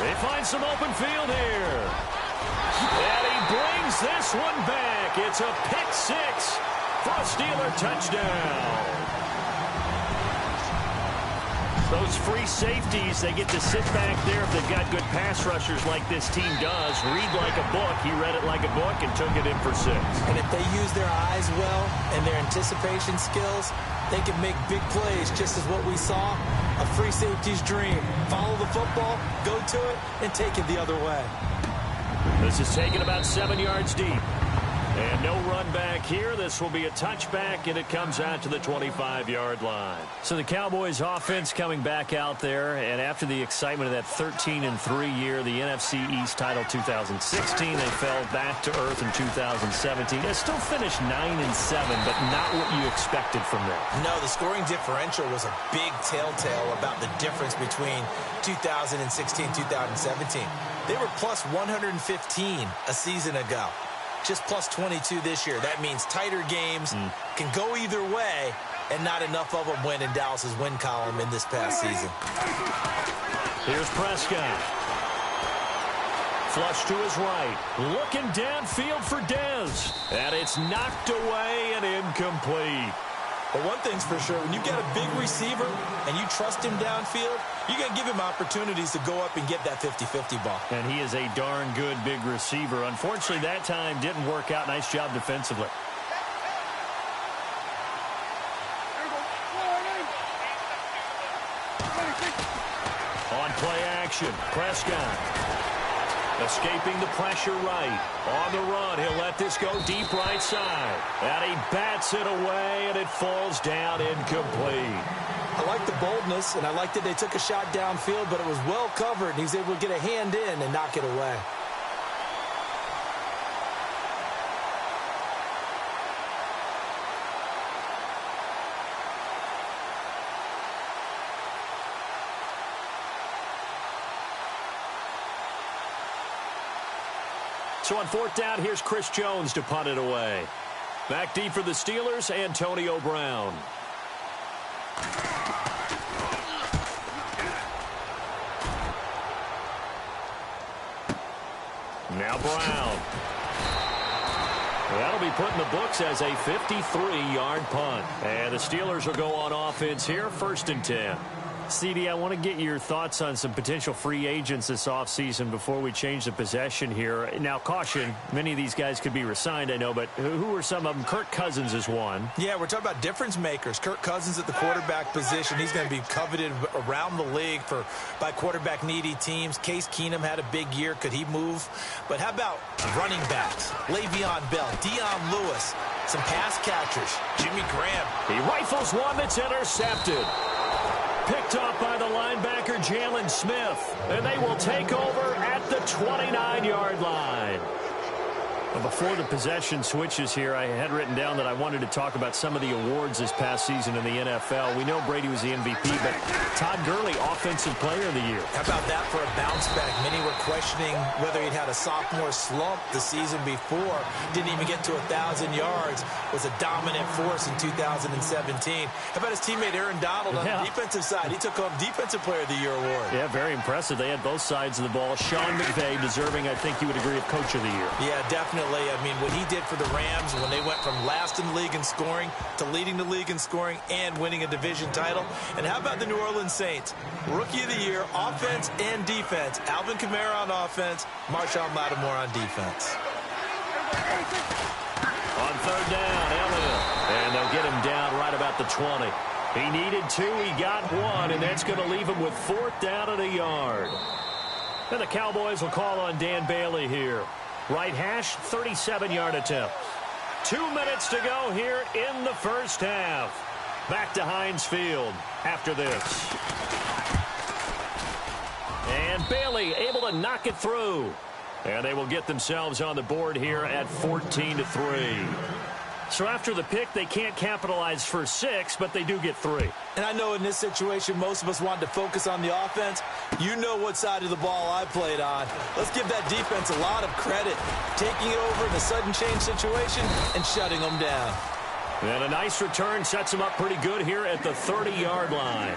They find some open field here. And he brings this one back. It's a pick 6 for a Steeler touchdown. Those free safeties, they get to sit back there if they've got good pass rushers like this team does. Read like a book. He read it like a book and took it in for 6. And if they use their eyes well and their anticipation skills, they can make big plays, just as what we saw. A free safety's dream. Follow the football, go to it, and take it the other way. This is taken about 7 yards deep. And no run back here. This will be a touchback, and it comes out to the 25-yard line. So the Cowboys offense coming back out there, and after the excitement of that 13-3 year, the NFC East title 2016, they fell back to earth in 2017. They still finished 9-7, but not what you expected from them. No, the scoring differential was a big telltale about the difference between 2016 and 2017. They were plus 115 a season ago. Just plus 22 this year. That means tighter games can go either way, and not enough of them win in Dallas's win column in this past season. Here's Prescott. Flush to his right. Looking downfield for Dez. And it's knocked away and incomplete. But one thing's for sure, when you've got a big receiver and you trust him downfield, you're going to give him opportunities to go up and get that 50-50 ball. And he is a darn good big receiver. Unfortunately, that time didn't work out. Nice job defensively. On play action, Prescott. Escaping the pressure right. On the run, he'll let this go deep right side. And he bats it away, and it falls down incomplete. I like the boldness, and I like that they took a shot downfield, but it was well covered, and he's able to get a hand in and knock it away. So on 4th down, here's Chris Jones to punt it away. Back deep for the Steelers, Antonio Brown. Now Brown. That'll be put in the books as a 53-yard punt. And the Steelers will go on offense here, 1st and 10. CD, I want to get your thoughts on some potential free agents this offseason before we change the possession here. Now, caution, many of these guys could be re-signed, I know, but who are some of them? Kirk Cousins is one. Yeah, we're talking about difference makers. Kirk Cousins at the quarterback position. He's going to be coveted around the league by quarterback-needy teams. Case Keenum had a big year. Could he move? But how about running backs? Le'Veon Bell, Dion Lewis, some pass catchers, Jimmy Graham. He rifles one that's intercepted. Picked off by the linebacker, Jalen Smith. And they will take over at the 29-yard line. Well, before the possession switches here, I had written down that I wanted to talk about some of the awards this past season in the NFL. We know Brady was the MVP, but Todd Gurley, Offensive Player of the Year. How about that for a bounce back? Many were questioning whether he'd had a sophomore slump the season before. Didn't even get to 1,000 yards. Was a dominant force in 2017. How about his teammate Aaron Donald on the defensive side? He took home Defensive Player of the Year award. Yeah, very impressive. They had both sides of the ball. Sean McVay deserving, I think you would agree, of Coach of the Year. Yeah, definitely. definitely. I mean, what he did for the Rams when they went from last in the league in scoring to leading the league in scoring and winning a division title. And how about the New Orleans Saints? Rookie of the year, offense and defense. Alvin Kamara on offense, Marshawn Lattimore on defense. On third down, Elliott. And they'll get him down right about the 20. He needed 2, he got 1, and that's going to leave him with 4th down and a yard. And the Cowboys will call on Dan Bailey here. Right hash, 37-yard attempt. 2 minutes to go here in the first half. Back to Heinz Field after this. And Bailey able to knock it through. And they will get themselves on the board here at 14-3. So after the pick, they can't capitalize for 6, but they do get 3. And I know in this situation, most of us wanted to focus on the offense. You know what side of the ball I played on. Let's give that defense a lot of credit. Taking it over in a sudden change situation and shutting them down. And a nice return sets them up pretty good here at the 30-yard line.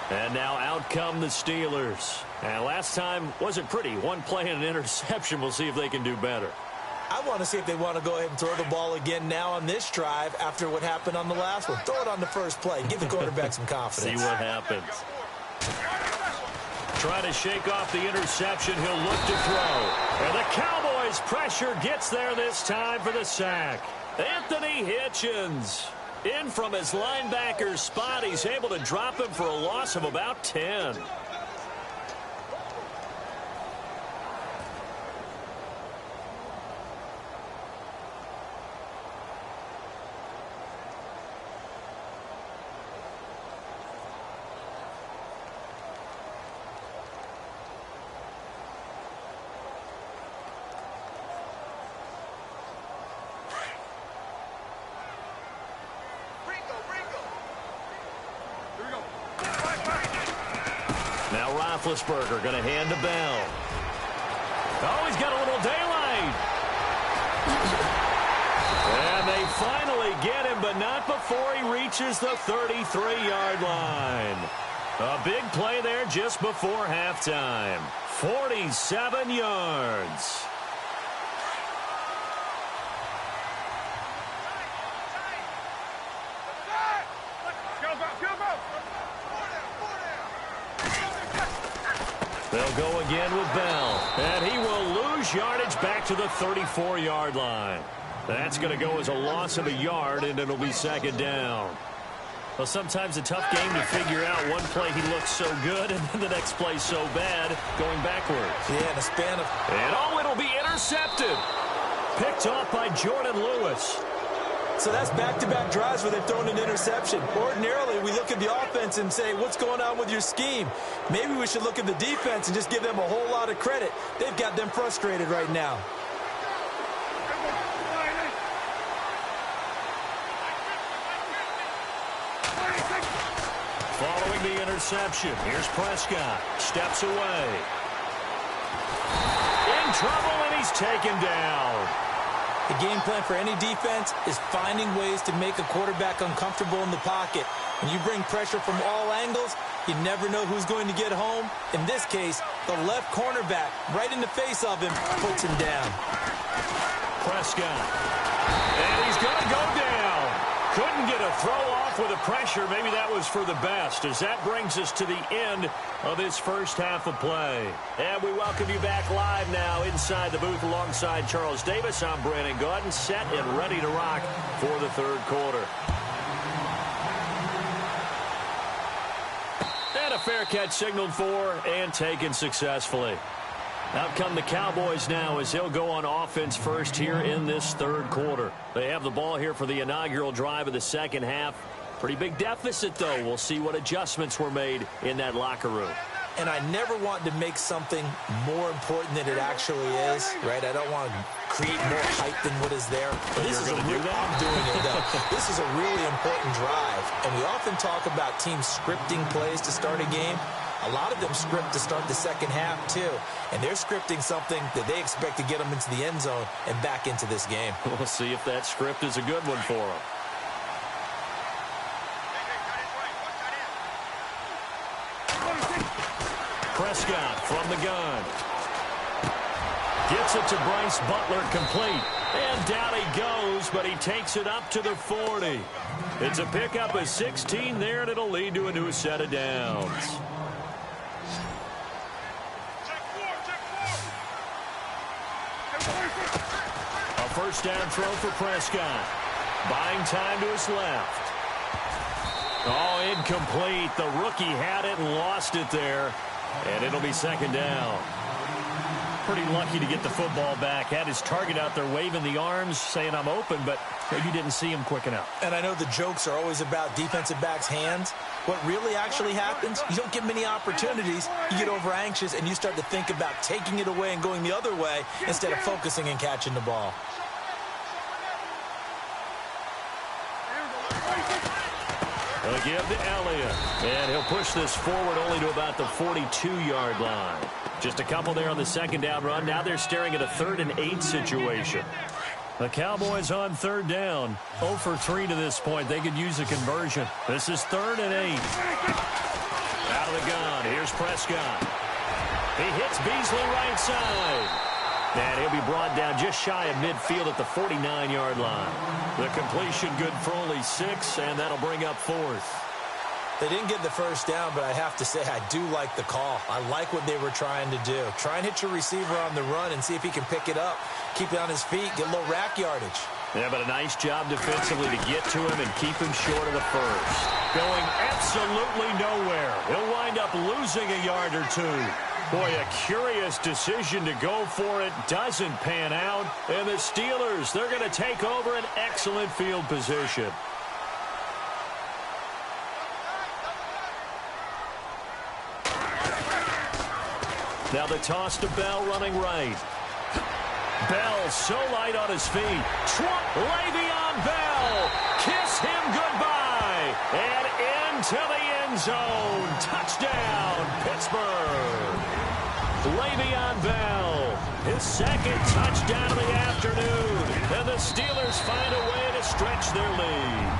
And now out come the Steelers. And last time wasn't pretty. One play and an interception. We'll see if they can do better. I want to see if they want to go ahead and throw the ball again now on this drive after what happened on the last one. Throw it on the first play. Give the quarterback some confidence. See what happens. Trying to shake off the interception. He'll look to throw. And the Cowboys' pressure gets there this time for the sack. Anthony Hitchens in from his linebacker's spot. He's able to drop him for a loss of about 10. Now Roethlisberger going to hand to Bell. Oh, he's got a little daylight. And they finally get him, but not before he reaches the 33-yard line. A big play there just before halftime. 47 yards. They'll go again with Bell. And he will lose yardage back to the 34-yard line. That's going to go as a loss of a yard, and it'll be second down. Well, sometimes a tough game to figure out. One play he looks so good, and then the next play so bad, going backwards. Yeah, in a span of... And oh, it'll be intercepted. Picked off by Jordan Lewis. So that's back-to-back drives where they've thrown an interception. Ordinarily, we look at the offense and say, what's going on with your scheme? Maybe we should look at the defense and just give them a whole lot of credit. They've got them frustrated right now. Following the interception, here's Prescott. Steps away. In trouble, and he's taken down. The game plan for any defense is finding ways to make a quarterback uncomfortable in the pocket. When you bring pressure from all angles, you never know who's going to get home. In this case, the left cornerback, right in the face of him, puts him down. Prescott. And he's going to go down. Couldn't get a throw off with the pressure. Maybe that was for the best, as that brings us to the end of this first half of play. And we welcome you back live now inside the booth alongside Charles Davis. I'm Brandon Gaudin, set and ready to rock for the third quarter. And a fair catch signaled for and taken successfully. Out come the Cowboys now as they'll go on offense first here in this third quarter. They have the ball here for the inaugural drive of the second half. Pretty big deficit, though. We'll see what adjustments were made in that locker room. And I never want to make something more important than it actually is, right? I don't want to create more hype than what is there. But this is I'm doing it, though. This is a really important drive. And we often talk about teams scripting plays to start a game. A lot of them script to start the second half, too. And they're scripting something that they expect to get them into the end zone and back into this game. We'll see if that script is a good one for them. Prescott from the gun. Gets it to Bryce Butler, complete. And down he goes, but he takes it up to the 40. It's a pickup of 16 there, and it'll lead to a new set of downs. A first down throw for Prescott. Buying time to his left. Oh, incomplete. The rookie had it and lost it there. And it'll be second down. Pretty lucky to get the football back. Had his target out there waving the arms, saying I'm open, but maybe didn't see him quick enough. And I know the jokes are always about defensive backs' hands. What really actually happens, you don't get many opportunities. You get over anxious and you start to think about taking it away and going the other way instead of focusing and catching the ball. They'll give to Elliott. And he'll push this forward only to about the 42-yard line. Just a couple there on the second down run. Now they're staring at a 3rd and 8 situation. The Cowboys on third down. 0 for 3 to this point. They could use a conversion. This is 3rd and 8. Out of the gun. Here's Prescott. He hits Beasley right side. And he'll be brought down just shy of midfield at the 49-yard line. The completion good for only 6, and that'll bring up 4th. They didn't get the first down, but I have to say I do like the call. I like what they were trying to do. Try and hit your receiver on the run and see if he can pick it up. Keep it on his feet, get a little rack yardage. Yeah, but a nice job defensively to get to him and keep him short of the first. Going absolutely nowhere. He'll wind up losing a yard or 2. Boy, a curious decision to go for it. Doesn't pan out. And the Steelers, they're going to take over an excellent field position. Now the toss to Bell running right. Bell so light on his feet. Le'Veon Bell. Kiss him goodbye. And into the end zone. Touchdown, Pittsburgh. Le'Veon Bell. His 2nd touchdown of the afternoon. And the Steelers find a way to stretch their lead.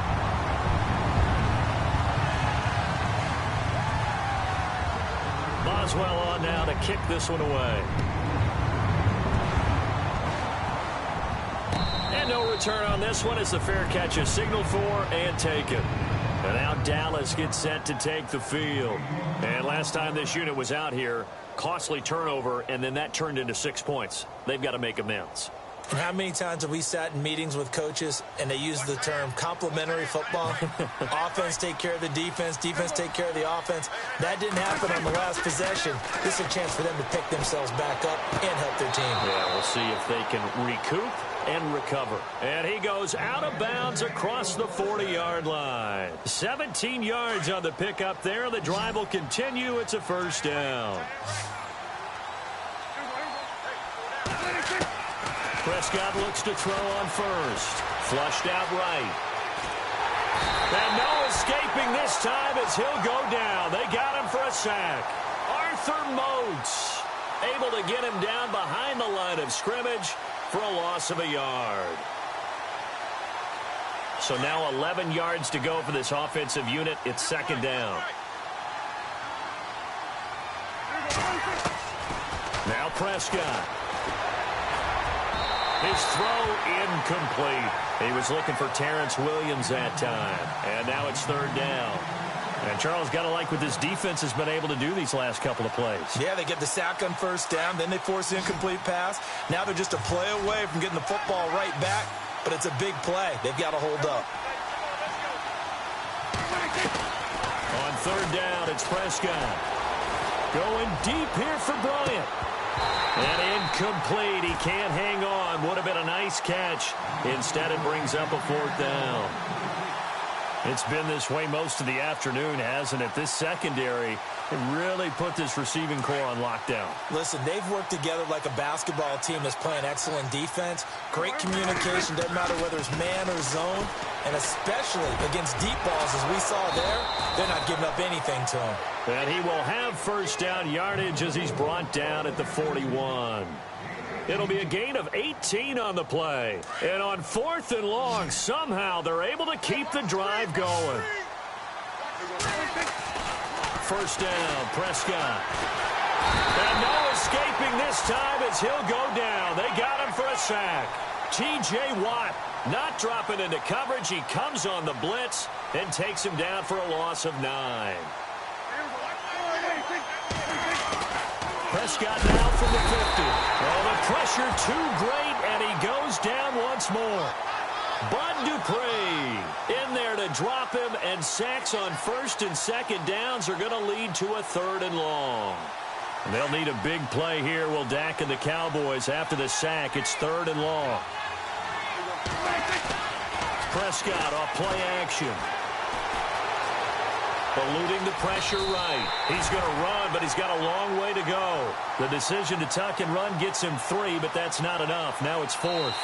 Boswell on now to kick this one away. And no return on this one as the fair catch is signaled for and taken. And now Dallas gets set to take the field. And last time this unit was out here, costly turnover, and then that turned into 6 points. They've got to make amends. And how many times have we sat in meetings with coaches and they use the term complementary football? Offense take care of the defense, defense take care of the offense. That didn't happen on the last possession. This is a chance for them to pick themselves back up and help their team. Yeah, we'll see if they can recoup and recover. And he goes out of bounds across the 40-yard line. 17 yards on the pickup there. The drive will continue. It's a first down. Prescott looks to throw on first. Flushed out right. And no escaping this time as he'll go down. They got him for a sack. Arthur Moats able to get him down behind the line of scrimmage for a loss of a yard. So now 11 yards to go for this offensive unit. It's second down. Now Prescott. His throw incomplete. He was looking for Terrence Williams that time. And now it's third down. And Charles, got to like what this defense has been able to do these last couple of plays. Yeah, they get the sack on first down. Then they force the incomplete pass. Now they're just a play away from getting the football right back. But it's a big play. They've got to hold up. On third down, it's Prescott. Going deep here for Bryant. And incomplete. He can't hang on. Would have been a nice catch. Instead, it brings up a fourth down. It's been this way most of the afternoon, hasn't it? This secondary really put this receiving core on lockdown. Listen, they've worked together like a basketball team that's playing excellent defense. Great communication. Doesn't matter whether it's man or zone. And especially against deep balls, as we saw there, they're not giving up anything to him. And he will have first down yardage as he's brought down at the 41. It'll be a gain of 18 on the play. And on fourth and long, somehow they're able to keep the drive going. First down, Prescott. And no escaping this time as he'll go down. They got him for a sack. T.J. Watt not dropping into coverage. He comes on the blitz and takes him down for a loss of 9. Prescott now from the 50. Oh, the pressure too great, and he goes down once more. Bud Dupree in there to drop him, and sacks on first and second downs are going to lead to a 3rd and long. They'll need a big play here, will Dak and the Cowboys. After the sack, it's 3rd and long. Prescott off play action. Eluding the pressure right. He's going to run, but he's got a long way to go. The decision to tuck and run gets him 3, but that's not enough. Now it's 4th.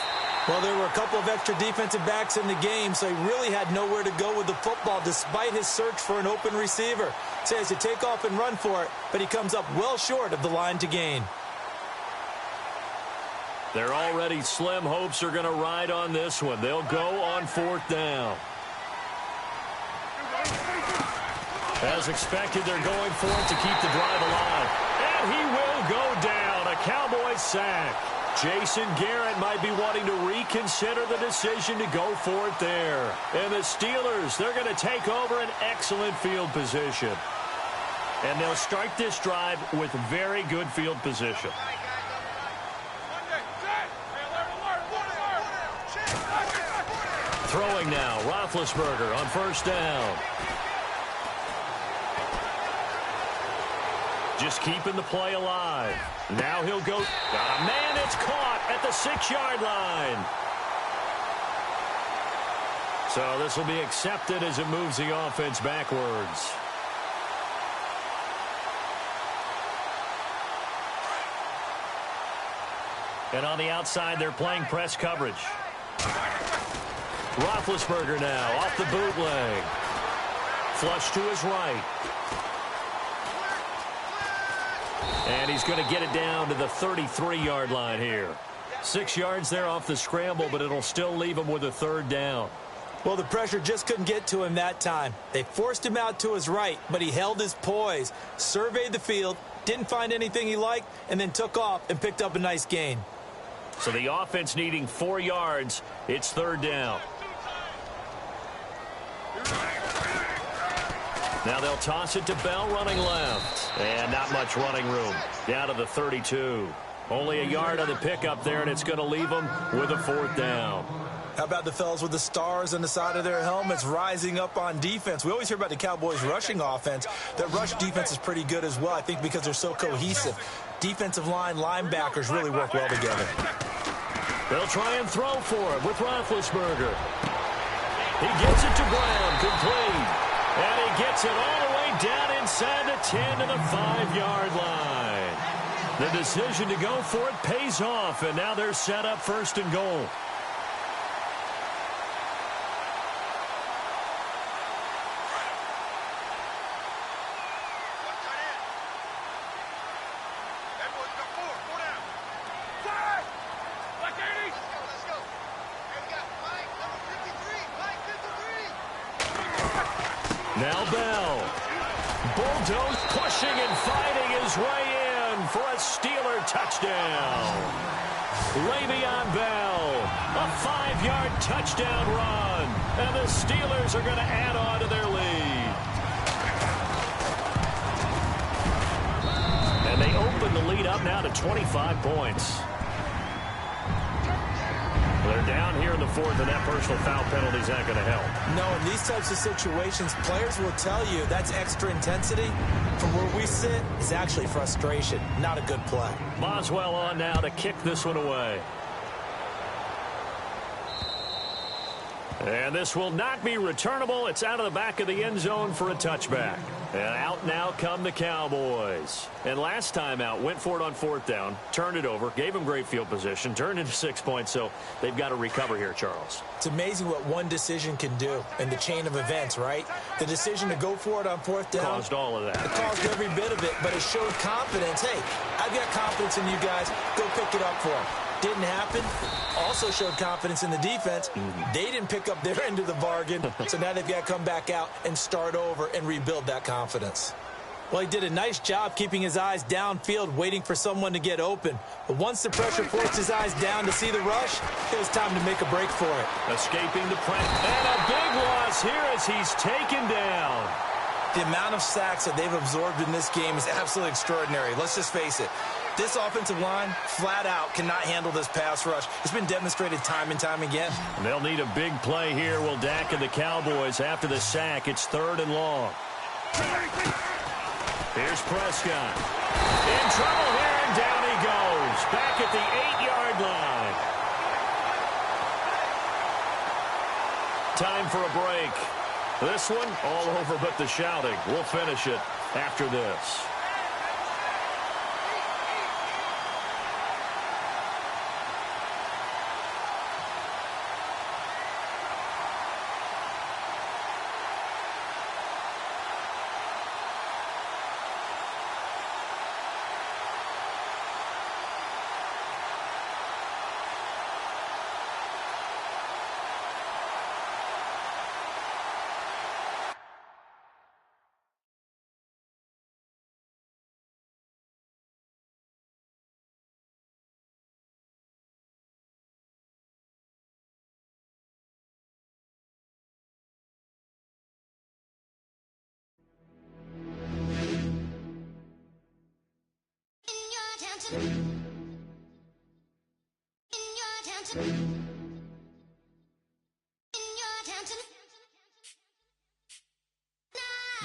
Well, there were a couple of extra defensive backs in the game, so he really had nowhere to go with the football despite his search for an open receiver. So he has to take off and run for it, but he comes up well short of the line to gain. Their already slim hopes are going to ride on this one. They'll go on 4th down. As expected, they're going for it to keep the drive alive. And he will go down. A Cowboys sack. Jason Garrett might be wanting to reconsider the decision to go for it there. And the Steelers, they're going to take over an excellent field position. And they'll start this drive with very good field position. Throwing now, Roethlisberger on 1st down. Just keeping the play alive. Now he'll go. Got a man. It's caught at the 6-yard line. So this will be accepted as it moves the offense backwards. And on the outside, they're playing press coverage. Roethlisberger now off the bootleg. Flush to his right. And he's going to get it down to the 33-yard line here. 6 yards there off the scramble, but it'll still leave him with a 3rd down. Well, the pressure just couldn't get to him that time. They forced him out to his right, but he held his poise, surveyed the field, didn't find anything he liked, and then took off and picked up a nice gain. So the offense needing 4 yards. It's 3rd down. Now they'll toss it to Bell running left. And not much running room. Down to the 32. Only a yard on the pickup there, and it's going to leave them with a 4th down. How about the fellas with the stars on the side of their helmets rising up on defense? We always hear about the Cowboys' rushing offense. Their rush defense is pretty good as well, I think, because they're so cohesive. Defensive line linebackers really work well together. They'll try and throw for it with Roethlisberger. He gets it to Brown, complete. And he gets it all the way down inside the 10 to the 5-yard line. The decision to go for it pays off, and now they're set up 1st and goal. Now Bell. Bulldoze pushing and fighting his way in for a Steeler touchdown. Le'Veon Bell, a 5-yard touchdown run. And the Steelers are going to add on to their lead. And they open the lead up now to 25 points. They're down here in the 4th, and that personal foul penalty is not going to help. No, in these types of situations, players will tell you that's extra intensity. From where we sit, it's actually frustration, not a good play. Boswell on now to kick this one away. And this will not be returnable. It's out of the back of the end zone for a touchback. And out now come the Cowboys. And last time out, went for it on 4th down, turned it over, gave them great field position, turned into 6 points, so they've got to recover here, Charles. It's amazing what one decision can do in the chain of events, right? The decision to go for it on 4th down. Caused all of that. It caused every bit of it, but it showed confidence. Hey, I've got confidence in you guys. Go pick it up for them. Didn't happen. Also showed confidence in the defense. They didn't pick up their end of the bargain, so now they've got to come back out and start over and rebuild that confidence. Well, he did a nice job keeping his eyes downfield, waiting for someone to get open. But once the pressure forced his eyes down to see the rush, it was time to make a break for it. Escaping the pressure. And a big loss here as he's taken down. The amount of sacks that they've absorbed in this game is absolutely extraordinary. Let's just face it. This offensive line, flat out, cannot handle this pass rush. It's been demonstrated time and time again. And they'll need a big play here. Will Dak and the Cowboys after the sack. It's 3rd and long. Here's Prescott. In trouble here, and down he goes. Back at the 8-yard line. Time for a break. This one, all over but the shouting. We'll finish it after this.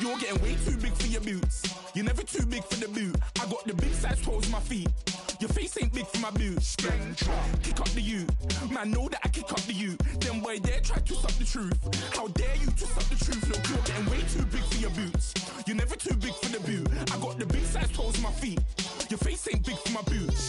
You're getting way too big for your boots. You're never too big for the boot. I got the big size toes on my feet. Your face ain't big for my boots. Kick up the you. Man, know that I kick up the you. Then boy dare try to twist up the truth. How dare you twist up the truth? Look, you're getting way too big for your boots. You're never too big for the boot. I got the big size toes on my feet. Your face ain't big for my boots.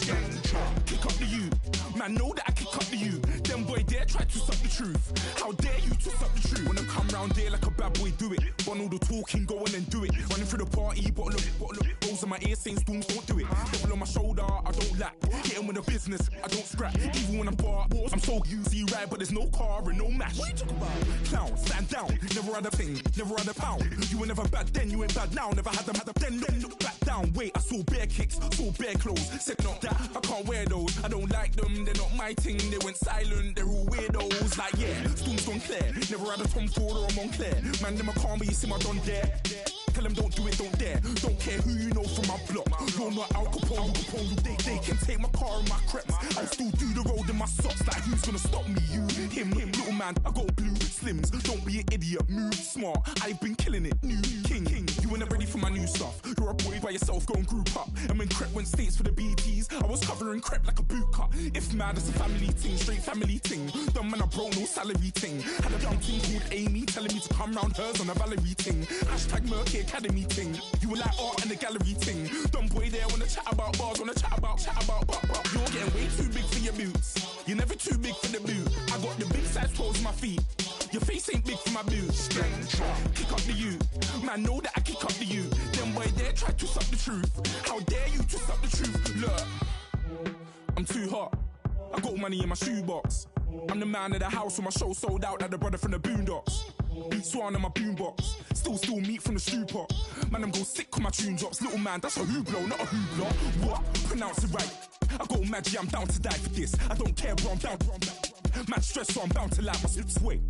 Kick up the you. Man, know that I kick up the you. Then boy dare try to twist up the truth. How dare you twist up the truth? When I come round there like a bad boy, do it. Want all the talking, go on and do it. Running through the party, bottle up. Rolls in my ear saying storms, don't do it. Double on my shoulder, I don't lack. Getting with the business, I don't scrap. Even when I'm bar, I'm so easy ride, but there's no car and no mash. What you talking about? Clown, stand down. Never had a thing, never had a pound. You were never bad then, you ain't bad now. Never had them, then look back down. Wait, I saw bare kicks, saw bare clothes. Said not that, I can't wear those. I don't like them, they're not my thing. They went silent, they're all weirdos. Like yeah, storms gone clear. Never had a Tom Ford or a Montclair. Man, them a calm, but you see my don there. Tell them don't do it, don't dare. Don't care who you know from my block. You're not Al Capone. They can take my car and my creps. I'll still do the road in my socks. Like who's gonna stop me? You, him, little man. I got blue slims. Don't be an idiot. Move smart. I've been killing it. New king. You ain't ready for my new stuff. You're a boy by yourself. Go and group up. And when Crep went states for the BTs, I was covering Crep like a boot cut. If mad, it's a family thing. Straight family thing. Dumb man, I bro, no salary thing. Had a young thing called Amy telling me to come round hers on a Valerie thing. Hashtag Murky Academy thing. You were like art and the gallery thing. Dumb boy there wanna chat about bars, wanna chat about. You're getting way too big for your boots. You're never too big for the boot. I got the big size toes on my feet. Your face ain't big for my boots. Kick up the you. Man, know that I kick up the you. Then boy dare try to twist up the truth. How dare you twist up the truth? Look, I'm too hot. I got money in my shoebox. I'm the man of the house when my show sold out like the brother from the Boondocks. Beat Swan in my boombox. Still meat from the stew pot. Man, I'm go sick when my tune drops. Little man, that's a hooplo, not a hoopla. What? Pronounce it right. I got magic, I'm down to die for this. I don't care, bro, I'm down. Man stress, so I'm bound to lie my slips. Wait,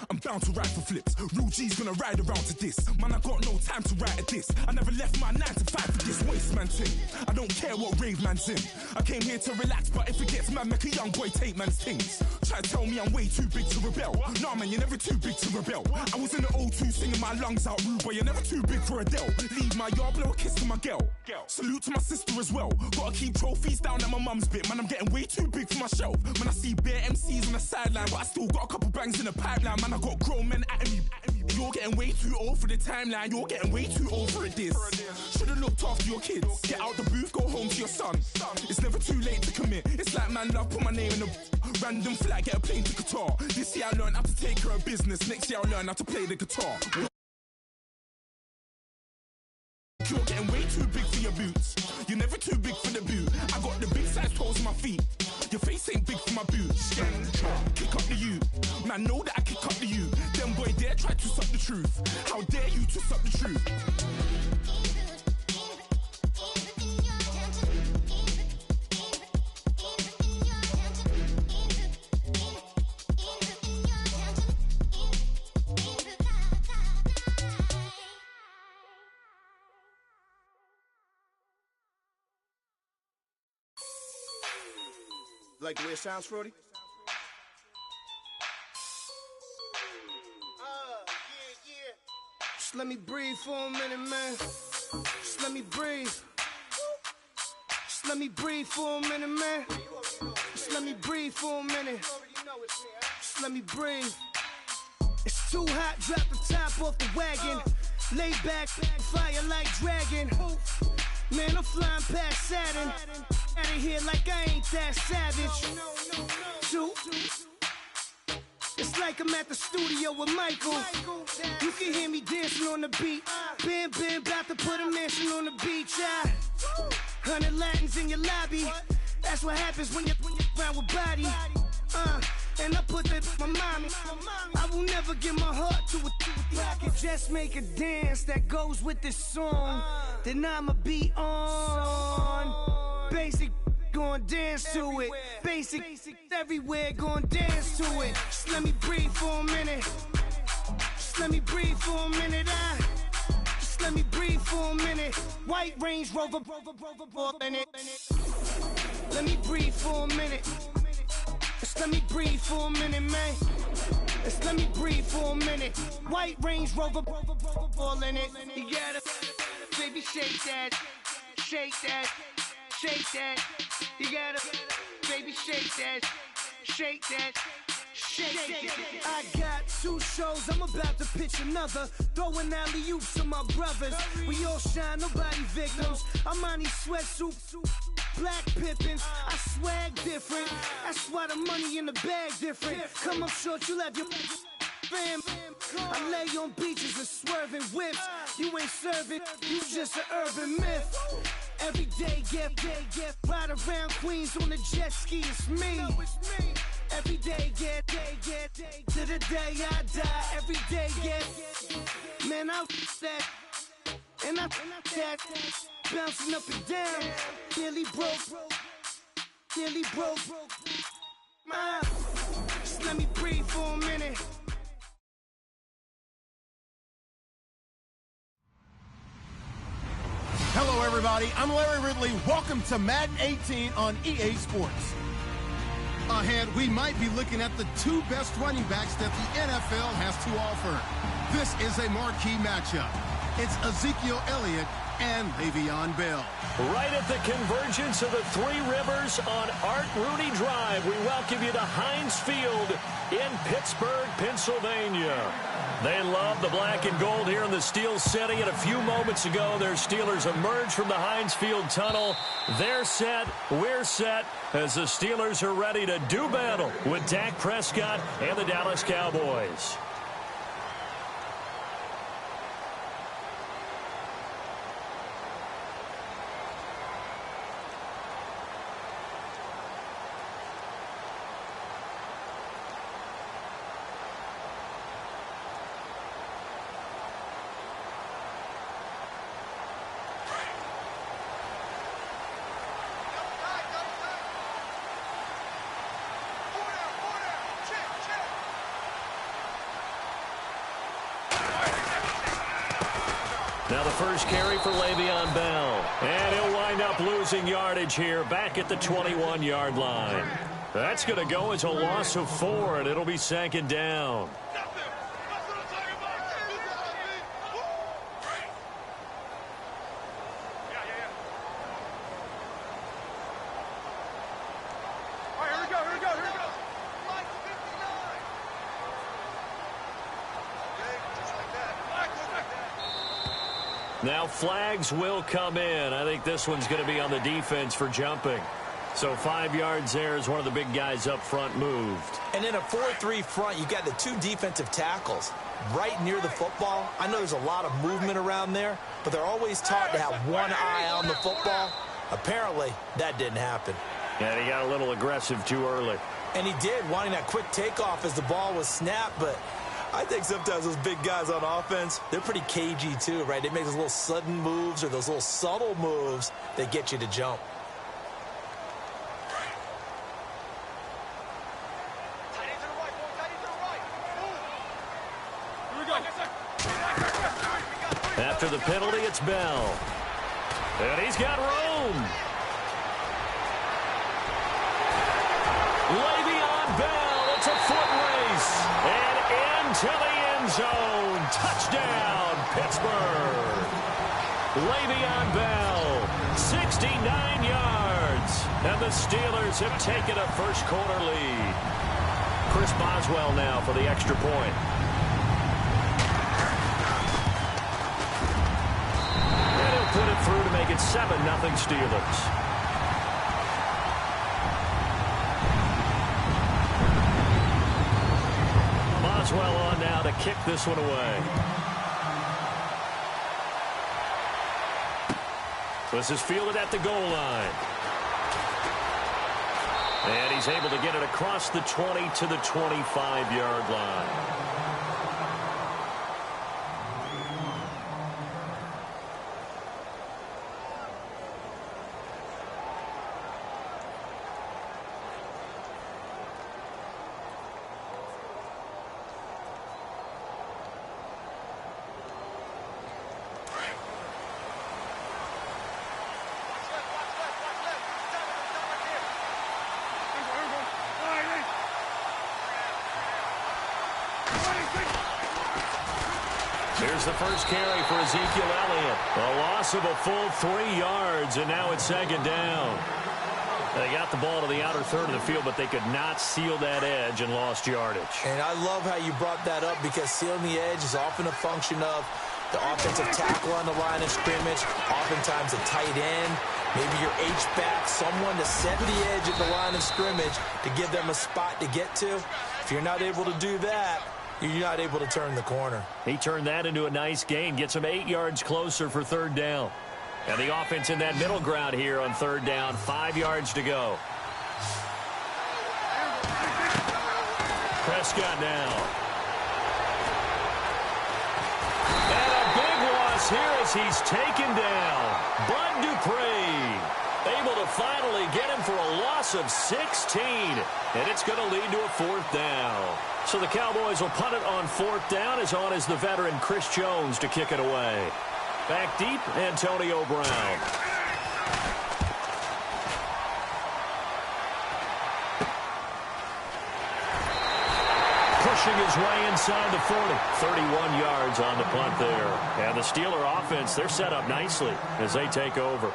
I'm bound to ride for flips. Real G's gonna ride around to this. Man, I got no time to write at this. I never left my 9 to 5 for this waste man thing. I don't care what rave man's in. I came here to relax, but if it gets mad, make a young boy take man's things. Try to tell me I'm way too big to rebel. Nah, man, you're never too big to rebel. I was in the O2 singing my lungs out rude, but you're never too big for Adele. Leave my yard, blow a kiss to my girl. Salute to my sister as well. Gotta keep trophies down at my mum's bit. Man, I'm getting way too big for my shelf. Man, I see bare MCs on the sideline, but I still got a couple bangs in the pipeline. Man, I got grown men at me. You're getting way too old for the timeline. You're getting way too old for a diss. Should've looked after your kids. Get out the booth, go home to your son. It's never too late to commit. It's like man love, put my name in a random flag, get a plane to Qatar. This year I learned how to take care of business. Next year I'll learn how to play the guitar. You're getting way too big for your boots. You're never too big for the boot. I got the big size toes on my feet. Your face ain't big for my boots. Kick up the you. Man, know that I kick up the you. Them boy dare try to twist up the truth. How dare you twist up the truth? like the way it sounds, Frody? Just let me breathe for a minute, man. Just let me breathe. Just let me breathe for a minute, man. Just let me breathe for a minute. Just let me breathe. It's too hot, drop the top off the wagon. Lay back, fire like dragon. Man, I'm flying past Saturn. Out of here like I ain't that savage. Shoot. It's like I'm at the studio with Michael. You can hear me dancing on the beat. Bam, about to put a mansion on the beach. 100 Latins in your lobby. That's what happens when you're around with body. And I put that with my mommy. I will never give my heart to it. I can just make a dance that goes with this song. Then I'ma be on. Basic, gon' dance to it. Basic, everywhere, gon' dance to it. Just let me breathe for a minute. Just let me breathe for a minute. Just let me breathe for a minute. White Range Rover, in it. Let me breathe for a minute. Just let me breathe for a minute, man. Just let me breathe for a minute. White Range Rover, all in it. You gotta, baby, shake that, shake that, shake that. You gotta, baby, shake that, shake that. I got 2 shows, I'm about to pitch another. Throwing alley-oops to my brothers. We all shine, nobody victims. I'm on these sweatsuits, black Pippins. I swag different. That's why the money in the bag different. Come up short, you have your fam. I lay on beaches and swerving whips. You ain't serving, you just an urban myth. Every day, get ride around Queens on the jet ski, it's me. Every day, get to the day I die. Every day, get man, I that and I that bouncing up and down. Nearly broke. Just let me breathe for a minute. Hello, everybody. I'm Larry Ridley. Welcome to Madden 18 on EA Sports. Ahead, we might be looking at the 2 best running backs that the NFL has to offer. This is a marquee matchup. It's Ezekiel Elliott and Le'Veon Bell. Right at the convergence of the 3 rivers on Art Rooney Drive, we welcome you to Heinz Field in Pittsburgh, Pennsylvania. They love the black and gold here in the Steel City. And a few moments ago, their Steelers emerged from the Heinz Field tunnel. They're set, we're set, as the Steelers are ready to do battle with Dak Prescott and the Dallas Cowboys. Now the first carry for Le'Veon Bell. And he'll wind up losing yardage here back at the 21-yard line. That's going to go as a loss of 4, and it'll be 2nd down. Now flags will come in. I think this one's going to be on the defense for jumping. So 5 yards there as one of the big guys up front moved. And in a 4-3 front, you've got the 2 defensive tackles right near the football. I know there's a lot of movement around there, but they're always taught to have one eye on the football. Apparently, that didn't happen. And he got a little aggressive too early. And he did, wanting that quick takeoff as the ball was snapped, but I think sometimes those big guys on offense, they're pretty cagey too, right? They make those little sudden moves or those little subtle moves that get you to jump. After the penalty, it's Bell. And he's got room. end zone. Touchdown, Pittsburgh. Le'Veon Bell, 69 yards. And the Steelers have taken a first-quarter lead. Chris Boswell now for the extra point. And he'll put it through to make it 7-0 Steelers. Boswell on now to kick this one away. This is fielded at the goal line. And he's able to get it across the 20 to the 25-yard line. Here's the first carry for Ezekiel Elliott. A loss of a full 3 yards, and now it's second down. They got the ball to the outer third of the field, but they could not seal that edge and lost yardage. And I love how you brought that up, because sealing the edge is often a function of the offensive tackle on the line of scrimmage, oftentimes a tight end, maybe your H-back, someone to set the edge at the line of scrimmage to give them a spot to get to. If you're not able to do that, you're not able to turn the corner. He turned that into a nice gain, gets him 8 yards closer for third down. And the offense in that middle ground here on third down, 5 yards to go. Prescott now. And a big loss here as he's taken down. Bud Dupree able to finally get him for a loss of 16. And it's going to lead to a fourth down. So the Cowboys will punt it on fourth down, as on is the veteran Chris Jones to kick it away. Back deep, Antonio Brown. Pushing his way inside the 40. 31 yards on the punt there. And the Steeler offense, they're set up nicely as they take over.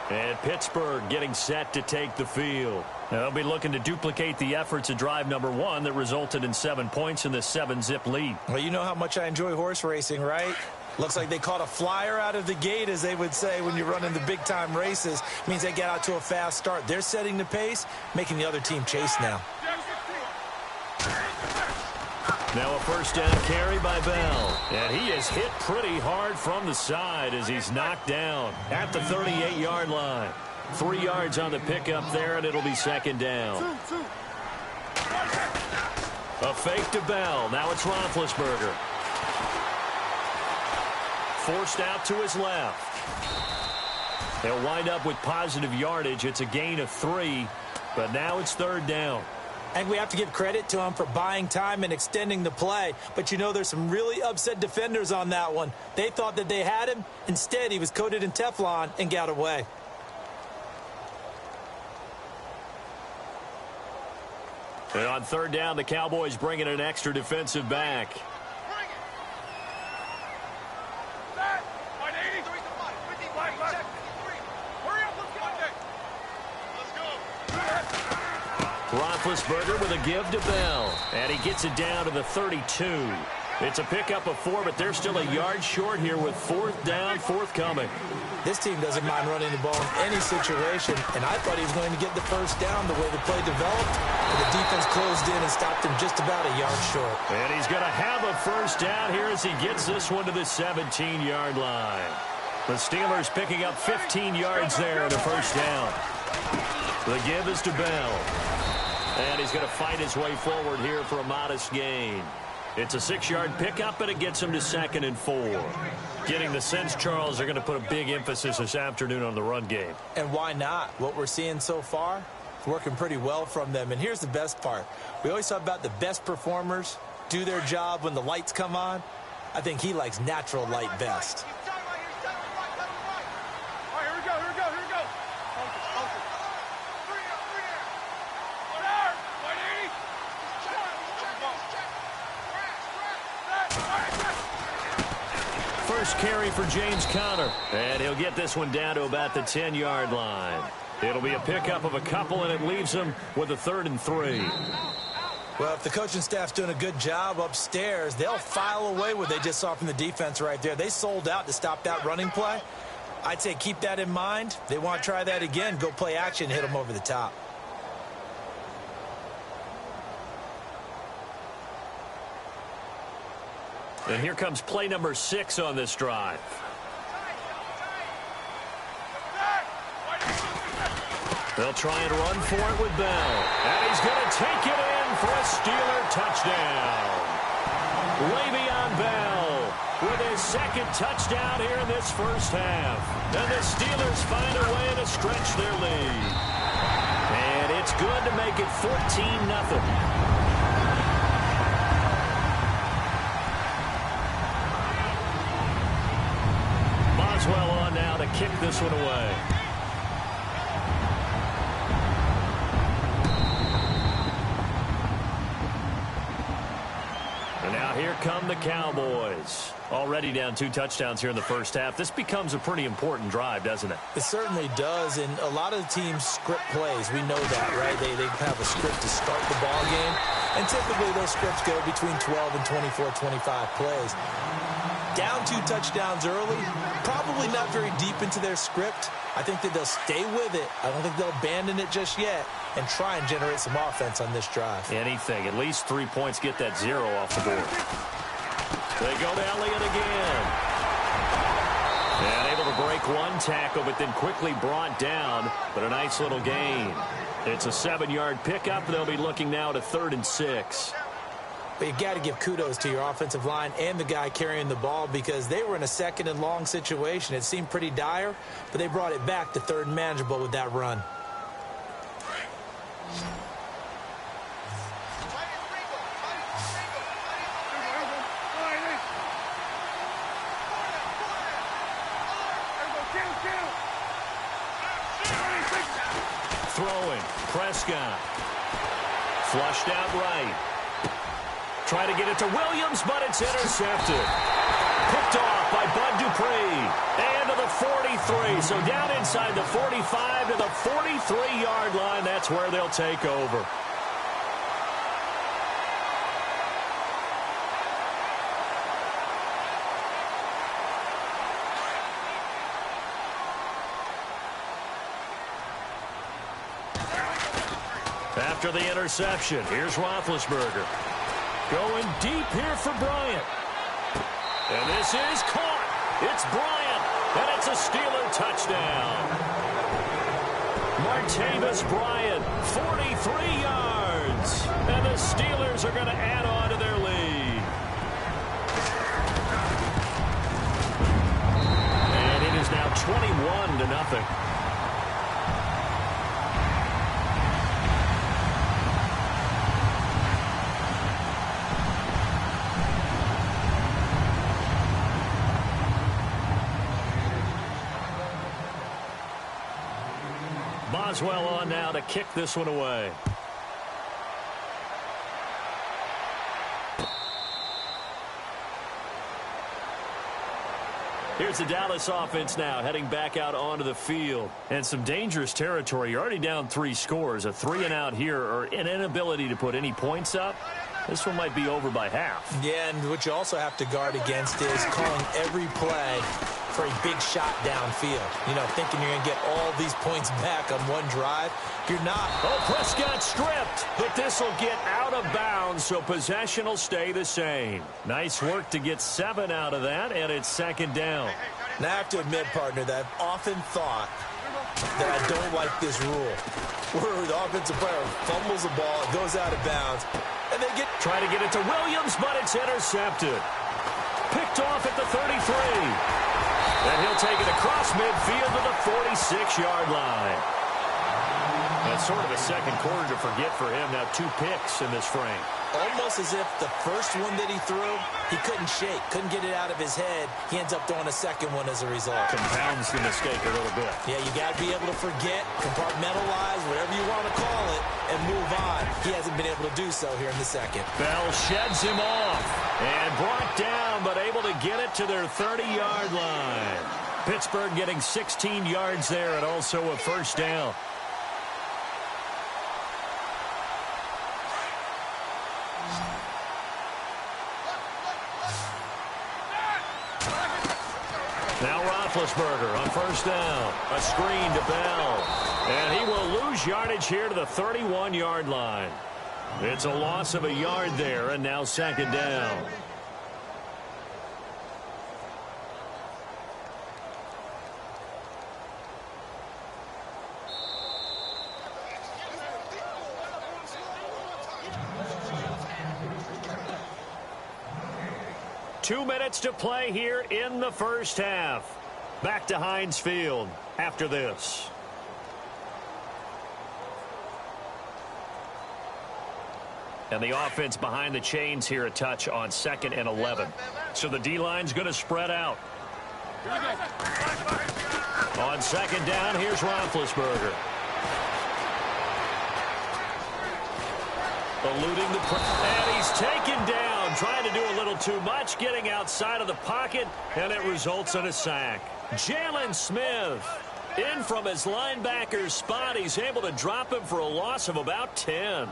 And Pittsburgh getting set to take the field. They'll be looking to duplicate the efforts of drive number 1 that resulted in 7 points in this 7-zip lead. Well, you know how much I enjoy horse racing, right? Looks like they caught a flyer out of the gate, as they would say when you're running the big-time races. It means they get out to a fast start. They're setting the pace, making the other team chase now. Now a first down carry by Bell. And he is hit pretty hard from the side as he's knocked down at the 38-yard line. 3 yards on the pickup there, and it'll be second down. A fake to Bell. Now it's Roethlisberger. Forced out to his left. They'll wind up with positive yardage. It's a gain of 3, but now it's third down. And we have to give credit to him for buying time and extending the play. But you know, there's some really upset defenders on that one. They thought that they had him. Instead, he was coated in Teflon and got away. And on third down, the Cowboys bring in an extra defensive back. Roethlisberger with a give to Bell. And he gets it down to the 32. It's a pickup of 4, but they're still a yard short here with fourth down forthcoming. This team doesn't mind running the ball in any situation, and I thought he was going to get the first down the way the play developed, but the defense closed in and stopped him just about a yard short. And he's going to have a first down here as he gets this one to the 17-yard line. The Steelers picking up 15 yards there in a first down. The give is to Bell. And he's going to fight his way forward here for a modest gain. It's a 6-yard pickup, and it gets him to 2nd and 4. Getting the sense, Charles, they're going to put a big emphasis this afternoon on the run game. And why not? What we're seeing so far is working pretty well from them. And here's the best part. We always talk about the best performers do their job when the lights come on. I think he likes natural light best. first carry for James Conner. And he'll get this one down to about the 10-yard line. It'll be a pickup of a couple, and it leaves him with a 3rd and 3. Well, if the coaching staff's doing a good job upstairs, they'll file away what they just saw from the defense right there. They sold out to stop that running play. I'd say keep that in mind. They want to try that again. Go play action, hit them over the top. And here comes play number 6 on this drive. They'll try and run for it with Bell. And he's going to take it in for a Steeler touchdown. Le'Veon Bell with his 2nd touchdown here in this first half. And the Steelers find a way to stretch their lead. And it's good to make it 14-0. Boswell on now to kick this one away. And now here come the Cowboys. Already down 2 touchdowns here in the first half. This becomes a pretty important drive, doesn't it? It certainly does, and a lot of the teams script plays. We know that, right? They have a script to start the ball game, and typically those scripts go between 12 and 24, 25 plays. Down 2 touchdowns early, probably not very deep into their script. I think that they'll stay with it. I don't think they'll abandon it just yet and try and generate some offense on this drive. Anything. At least 3 points, get that 0 off the board. They go to Elliott again. And able to break 1 tackle, but then quickly brought down. But a nice little gain. It's a 7-yard pickup. They'll be looking now to 3rd and 6. But you got to give kudos to your offensive line and the guy carrying the ball because they were in a 2nd and long situation. It seemed pretty dire, but they brought it back to 3rd and manageable with that run. Throwing. Prescott. Flushed out right. Try to get it to Williams, but it's intercepted. Picked off by Bud Dupree. And to the 43. So down inside the 45 to the 43-yard line. That's where they'll take over. After the interception, here's Roethlisberger. Going deep here for Bryant. And this is caught. It's Bryant. And it's a Steeler touchdown. Martavis Bryant, 43 yards. And the Steelers are going to add on to their lead. And it is now 21-0. Boswell on now to kick this one away. Here's the Dallas offense now heading back out onto the field. And some dangerous territory. You're already down 3 scores. A 3-and-out here or an inability to put any points up. This one might be over by half. Yeah, and what you also have to guard against is calling every play for a big shot downfield. You know, thinking you're going to get all these points back on one drive. You're not. Oh, Prescott stripped, but this will get out of bounds, so possession will stay the same. Nice work to get 7 out of that, and it's 2nd down. Now, I have to admit, partner, that I've often thought that I don't like this rule, where the offensive player fumbles the ball, it goes out of bounds, and they try to get it to Williams, but it's intercepted. Picked off at the 33. And he'll take it across midfield to the 46-yard line. That's sort of a second quarter to forget for him. Now 2 picks in this frame. Almost as if the first one that he threw, he couldn't shake, couldn't get it out of his head. He ends up throwing a second one as a result. Compounds the mistake a little bit. Yeah, you got to be able to forget, compartmentalize, whatever you want to call it, and move on. He hasn't been able to do so here in the second. Bell sheds him off. And brought down, but able to get it to their 30-yard line. Pittsburgh getting 16 yards there and also a first down. Now Roethlisberger on first down. A screen to Bell. And he will lose yardage here to the 31-yard line. It's a loss of a yard there, and now second down. Two minutes to play here in the first half. Back to Heinz Field after this. And the offense behind the chains here a touch on 2nd and 11. So the D-line's going to spread out. On second down, here's Roethlisberger. Eluding the pressure. And he's taken down, trying to do a little too much, getting outside of the pocket, and it results in a sack. Jalen Smith in from his linebacker's spot. He's able to drop him for a loss of about 10.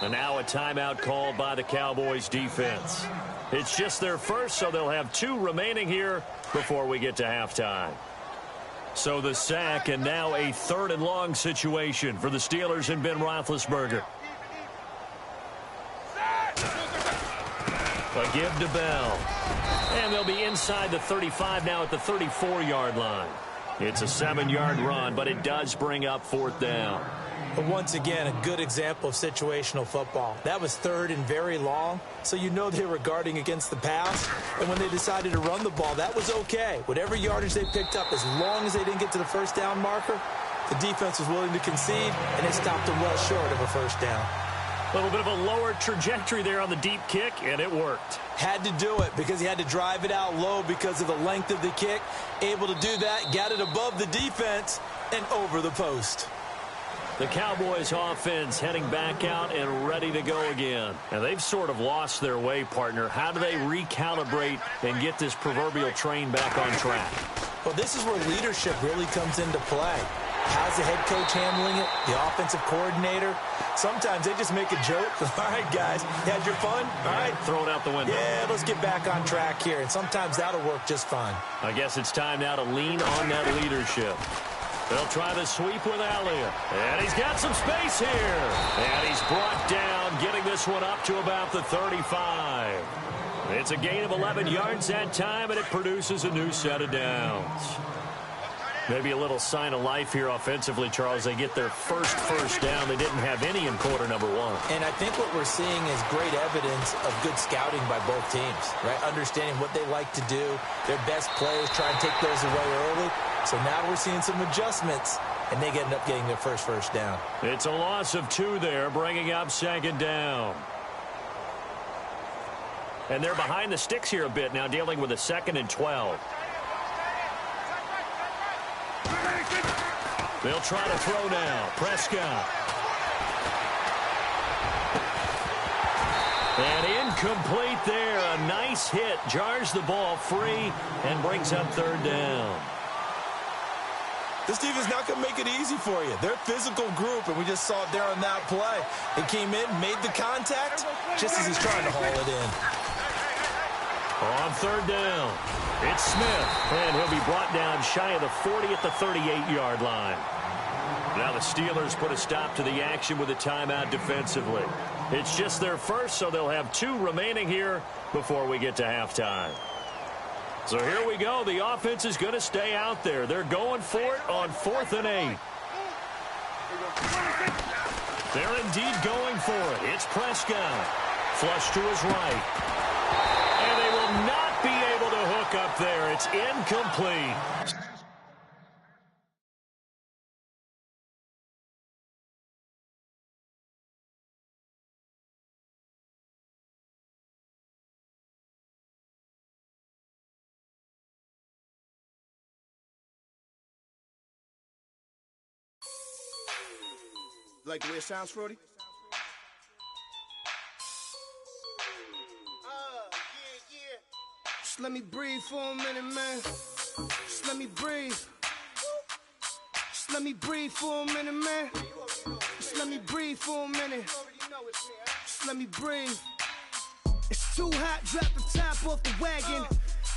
And now a timeout called by the Cowboys defense. It's just their first, so they'll have 2 remaining here before we get to halftime. So the sack, and now a 3rd and long situation for the Steelers and Ben Roethlisberger. A give to Bell. And they'll be inside the 35 now at the 34-yard line. It's a 7-yard run, but it does bring up 4th down. But once again, a good example of situational football. That was 3rd and very long, so you know they were guarding against the pass. And when they decided to run the ball, that was okay. Whatever yardage they picked up, as long as they didn't get to the first down marker, the defense was willing to concede, and it stopped them well short of a first down. A little bit of a lower trajectory there on the deep kick, and it worked. Had to do it because he had to drive it out low because of the length of the kick. Able to do that, got it above the defense, and over the post. The Cowboys offense heading back out and ready to go again. And they've sort of lost their way, partner. How do they recalibrate and get this proverbial train back on track? Well, this is where leadership really comes into play. How's the head coach handling it? The offensive coordinator? Sometimes they just make a joke. All right, guys, you had your fun? All right. Throw it out the window. Yeah, let's get back on track here. And sometimes that'll work just fine. I guess it's time now to lean on that leadership. They'll try the sweep with Elliott. And he's got some space here. And he's brought down, getting this one up to about the 35. It's a gain of 11 yards that time, and it produces a new set of downs. Maybe a little sign of life here offensively, Charles. They get their first down. They didn't have any in quarter number 1. And I think what we're seeing is great evidence of good scouting by both teams, right? Understanding what they like to do, their best plays, try and take those away early. So now we're seeing some adjustments, and they end up getting their first down. It's a loss of 2 there, bringing up second down. And they're behind the sticks here a bit now, dealing with a 2nd and 12. They'll try to throw now. Prescott. And incomplete there. A nice hit. Jars the ball free and brings up 3rd down. This team is not going to make it easy for you. They're a physical group, and we just saw it there on that play. They came in, made the contact, just as he's trying to haul it in. On 3rd down, it's Smith, and he'll be brought down shy of the 40 at the 38-yard line. Now the Steelers put a stop to the action with a timeout defensively. It's just their first, so they'll have 2 remaining here before we get to halftime. So here we go. The offense is going to stay out there. They're going for it on 4th and 8. They're indeed going for it. It's Prescott. Flush to his right. And they will not be able to hook up there. It's incomplete. Like the way it sounds, Frody? let me breathe for a minute, man. Just let me breathe. Just let me breathe for a minute, man. Just let me breathe for a minute. Just let me breathe. It's too hot, drop the top off the wagon.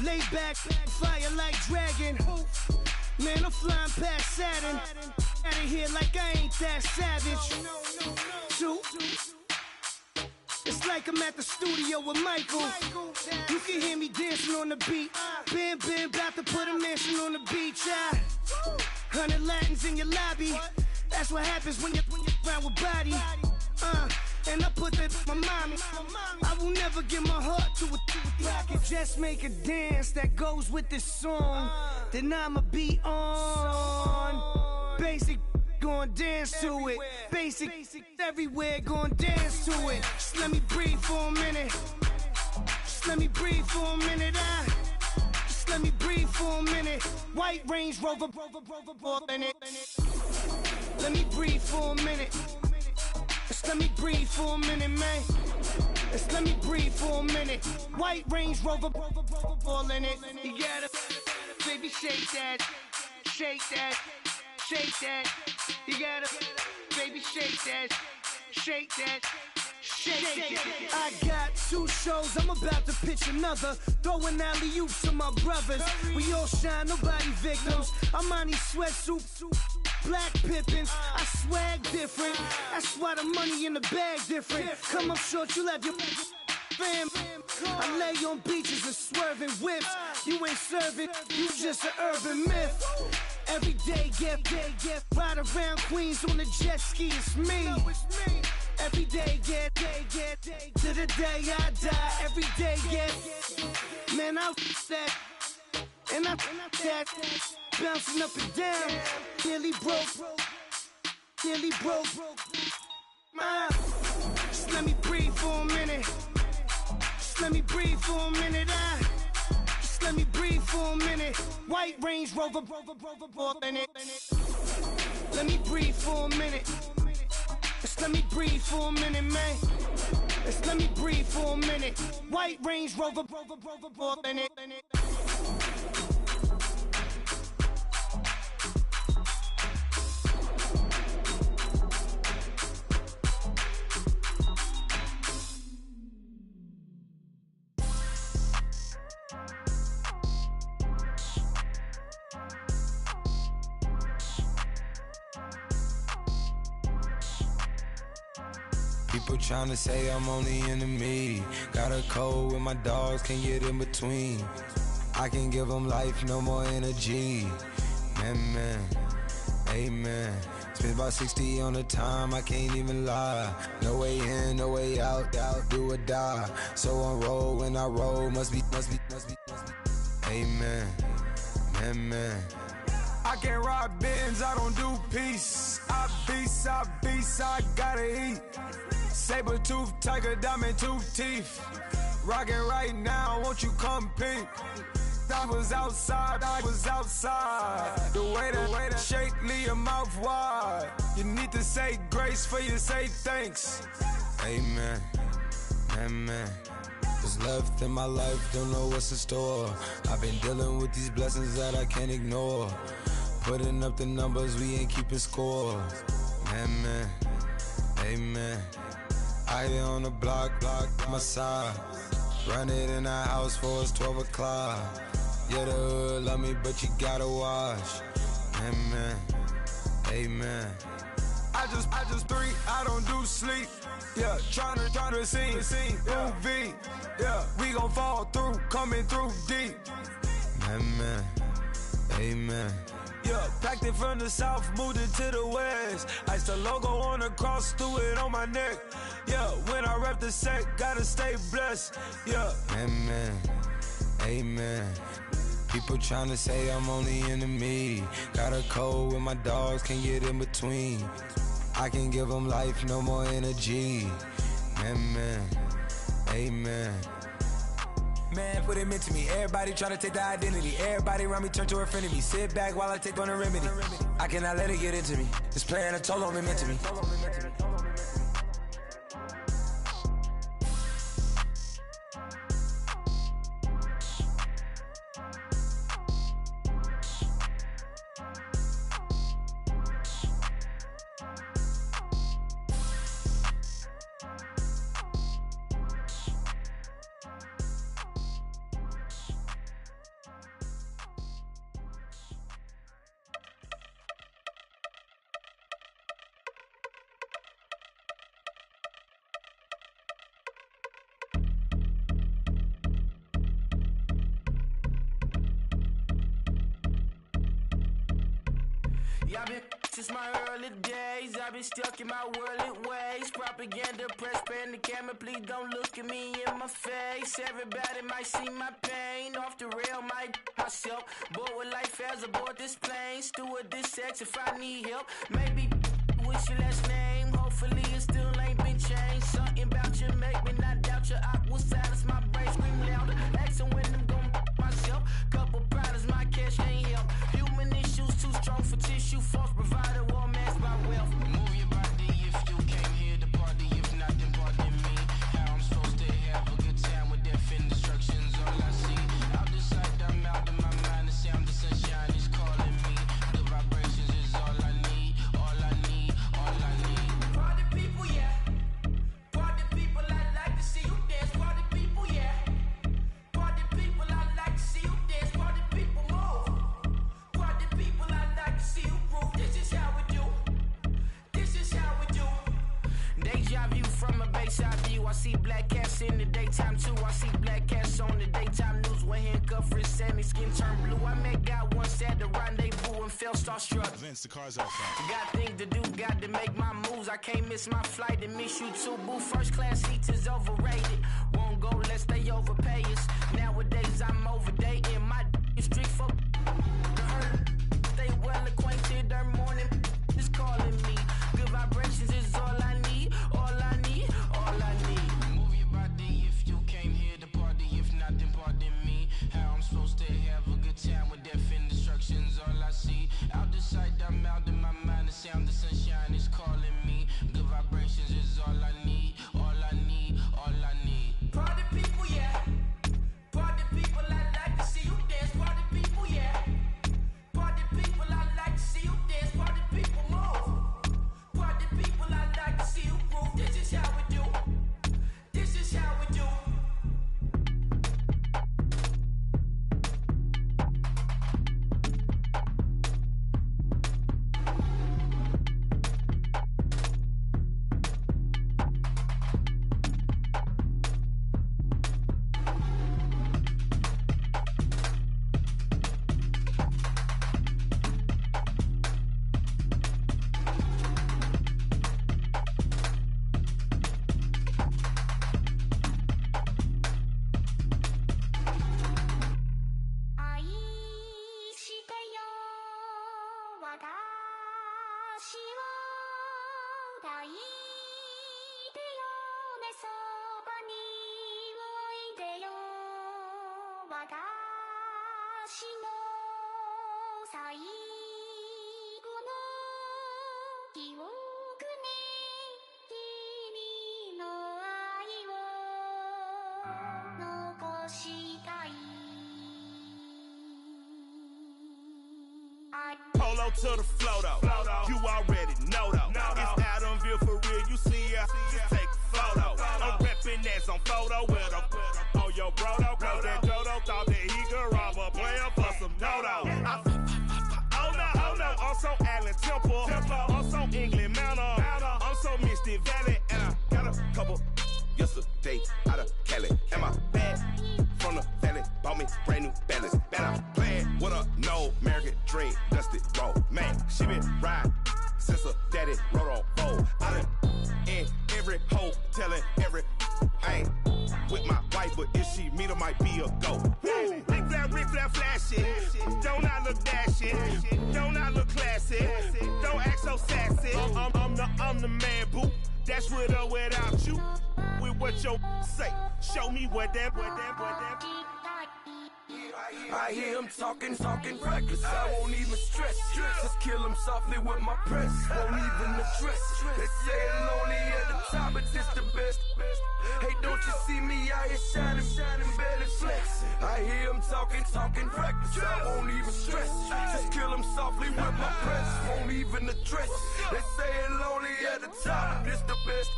Lay back, fire like dragon. Man, I'm flying past Saturn. Out of here like I ain't that savage. Two. It's like I'm at the studio with Michael. You can hear me dancing on the beat. Bam, bam, about to put a mansion on the beach. 100 Latins in your lobby. That's what happens when you're around with body. And I put that in my mommy. I will never give my heart to a I can just make a dance that goes with this song. Then I'ma be on. Basic, gon' dance to it. Basic, everywhere, gon' dance to it. Just let me breathe for a minute. Just let me breathe for a minute. Just let me breathe for a minute. White Range Rover, in it. Let me breathe for a minute. Just let me breathe for a minute, man. Just let me breathe for a minute. White Range Rover, all in it. You gotta, baby, shake that, shake that, shake that. You gotta, baby, shake that, shake that. Shake it. I got 2 shows, I'm about to pitch another. Throwing alley-oops to my brothers. We all shine, nobody victims. I'm on these sweatsuits, black Pippins. I swag different. That's why the money in the bag different. Come up short, you have your fam. I lay on beaches and swerving whips. You ain't serving, you just an urban myth. Every day, get ride around Queens on the jet ski, it's me. Every day, get to the day I die. Every day, get man, I that and I that bouncing up and down. Nearly broke. Just let me breathe for a minute. Just let me breathe for a minute. Just let me breathe for a minute. White Range Rover, in it. Let me breathe for a minute. Just let me breathe for a minute, man. Just let me breathe for a minute. White Range Rover, in it. People tryna say I'm only enemy. Got a code with my dogs, can't get in between. I can give them life, no more energy. Man, amen. Spent about 60 on the time, I can't even lie. No way in, no way out, do or die. So on roll, when I roll, must be. Amen, man. I can't ride Benz, I don't do peace. I beast, I gotta eat. Saber tooth, tiger, diamond tooth teeth. Rockin' right now, won't you come peep? I was outside. The way to shake, leave your mouth wide. You need to say grace for you say thanks. Amen, man. What's left in my life, don't know what's in store. I've been dealing with these blessings that I can't ignore. Putting up the numbers, we ain't keeping score. Man, amen. I here on the block, my side. Run it in the house for it's 12 o'clock. Yeah, the hood love me, but you gotta watch. Amen. I just three, I don't do sleep. Yeah, tryna see. UV. Yeah, we gon' fall through, coming through deep. Amen. Yeah, packed it from the south, moved it to the west. Iced the logo on the cross, threw it on my neck. Yeah, when I rep the set, gotta stay blessed. Yeah. Amen. People tryna say I'm only enemy. Got a code with my dogs, can't get in between. I can give them life, no more energy. Amen. Man, what it meant to me. Everybody try to take the identity. Everybody around me turn to a friend of me. Sit back while I take on a remedy. I cannot let it get into me. This playing a toll on me, meant to me. Y'all been since my early days. I've been stuck in my worldly ways. Propaganda, press, pan the camera. Please don't look at me in my face. Everybody might see my pain. Off the rail, might myself. Bored with life as aboard this plane. Steward this sex if I need help. Maybe what's your last name? Hopefully it still ain't been changed. Something about you make me not doubt you. I will silence my brain, scream louder. Asking when I'm gon' myself. Couple problems, my cash ain't help. Human issues too strong for tissue. False provider, war mask by wealth. Move your body if you came here to party. If not, then pardon me. How I'm supposed to have a good time with death and destruction's all I see. Out the sight, I'm out of my mind. The sound of sunshine is calling me. The vibrations is all I need. All I need, all I need. Party people, yeah. Party people, I like to see you dance. Party people, yeah. Party people, I like to see you dance. Party people, move. Party people, I like to see you groove. This is how we do. This is how we do. Deja view from a bayside view. I see black cats in the daytime too. I see black cats on the daytime news. When handcuffed, wrist said me skin turned blue. I met God once at the rendezvous and felt starstruck. Vince, the car's outside. Got things to do, got to make my moves. I can't miss my flight and miss you too, boo. First class seats is overrated. Won't go lest they overpay us. Nowadays I'm overdating. My street for stay well acquainted. Their morning is calling me. Good vibrations is all I need. All I need, all I need. Move your body if you came here to party. If not, then pardon me. How I'm supposed to have a good time with death and destruction's all I see. Out the sight, I'm out of my mind. The sound of sunshine is calling me. Good vibrations is all I need. All I need, all I need. Party people, yeah. Party people, I like to see you dance. Party people, yeah. Party people, I like to see you dance. Party people, move. Party people, I like to see you groove. This is how we do. This is how we do. Polo to the flow though. You already know though. It's Adamville for real. You see ya, just take a photo. I'm reppin' as on photo with a on your bro though. Cause that Dodo thought that he could rob a player for some dodo. Oh no, I'm so Allen Temple. I'm so England Mountain. I'm so Misty Valley. And I got a couple yesterday out of Cali. Am I bad? From the valley, bought me brand new balance. Man, I'm playing with a no American dream, dusty road. Man, she been riding since her daddy rode on road. I done in every hole, telling every I ain't with my wife, but if she meet her, might be a go. Rick flat flashing. Don't I look dashing? Don't I look classy? Don't act so sassy. I'm the man, boo. That's with or without you. With what your say. Show me what that. I hear him talking reckless. I won't even stress. Just kill him softly with my press. Won't even address. They say it lonely at the top, but this the best. Hey, don't you see me out here shining, belly flex? I hear him talking reckless. I won't even stress. Just kill him softly with my press. Won't even address. They say it lonely at the top, but this the best.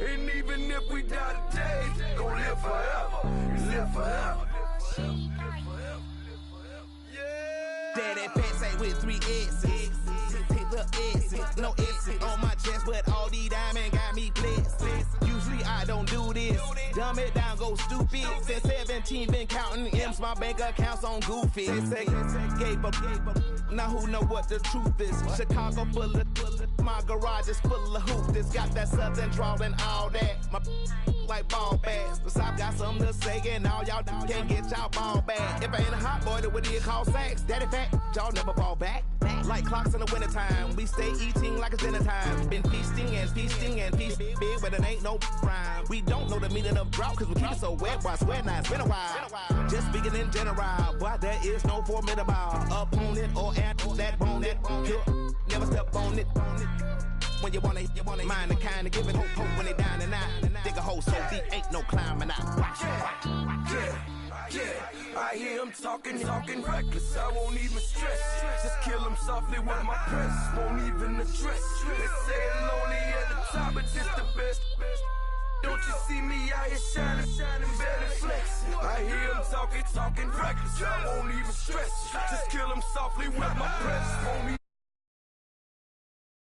And even if we die today, gon' live forever. Live forever. Daddy pants ain't with 3 S's. Hit the S's, no S's on my chest, but all these diamonds got me blessed. Usually I don't do this. Dumb it down, go stupid. Since 17, been counting M's, my bank accounts on Goofy. Say, gave up. Now who know what the truth is? Chicago full of, my garage is full of hoop. This got that southern drawl and all that. My like ball bags. The South got something to say and all y'all can't get y'all ball back. If I ain't a hot boy, then what do you call sacks? Daddy fat, y'all never ball back. Like clocks in the wintertime, we stay eating like it's dinner time. Been feasting and feasting and feasting big, but it ain't no rhyme. We don't know the meaning of drought, cause we keep it so wet, boy, I swear now it's been a while. Just speaking in general, boy, there is no formidable opponent or anti that bone it. Never step on it. When you want it, mind the kind of giving hope when they down and out. Dig a hole so deep, ain't no climbing out. Watch. Yeah, I hear him talking reckless, I won't even stress. Just kill him softly with my press, won't even address. They say it lonely at the top, but it's the best. Don't you see me out here shining, barely flex. I hear him talking reckless, I won't even stress. Just kill him softly with my press, won't even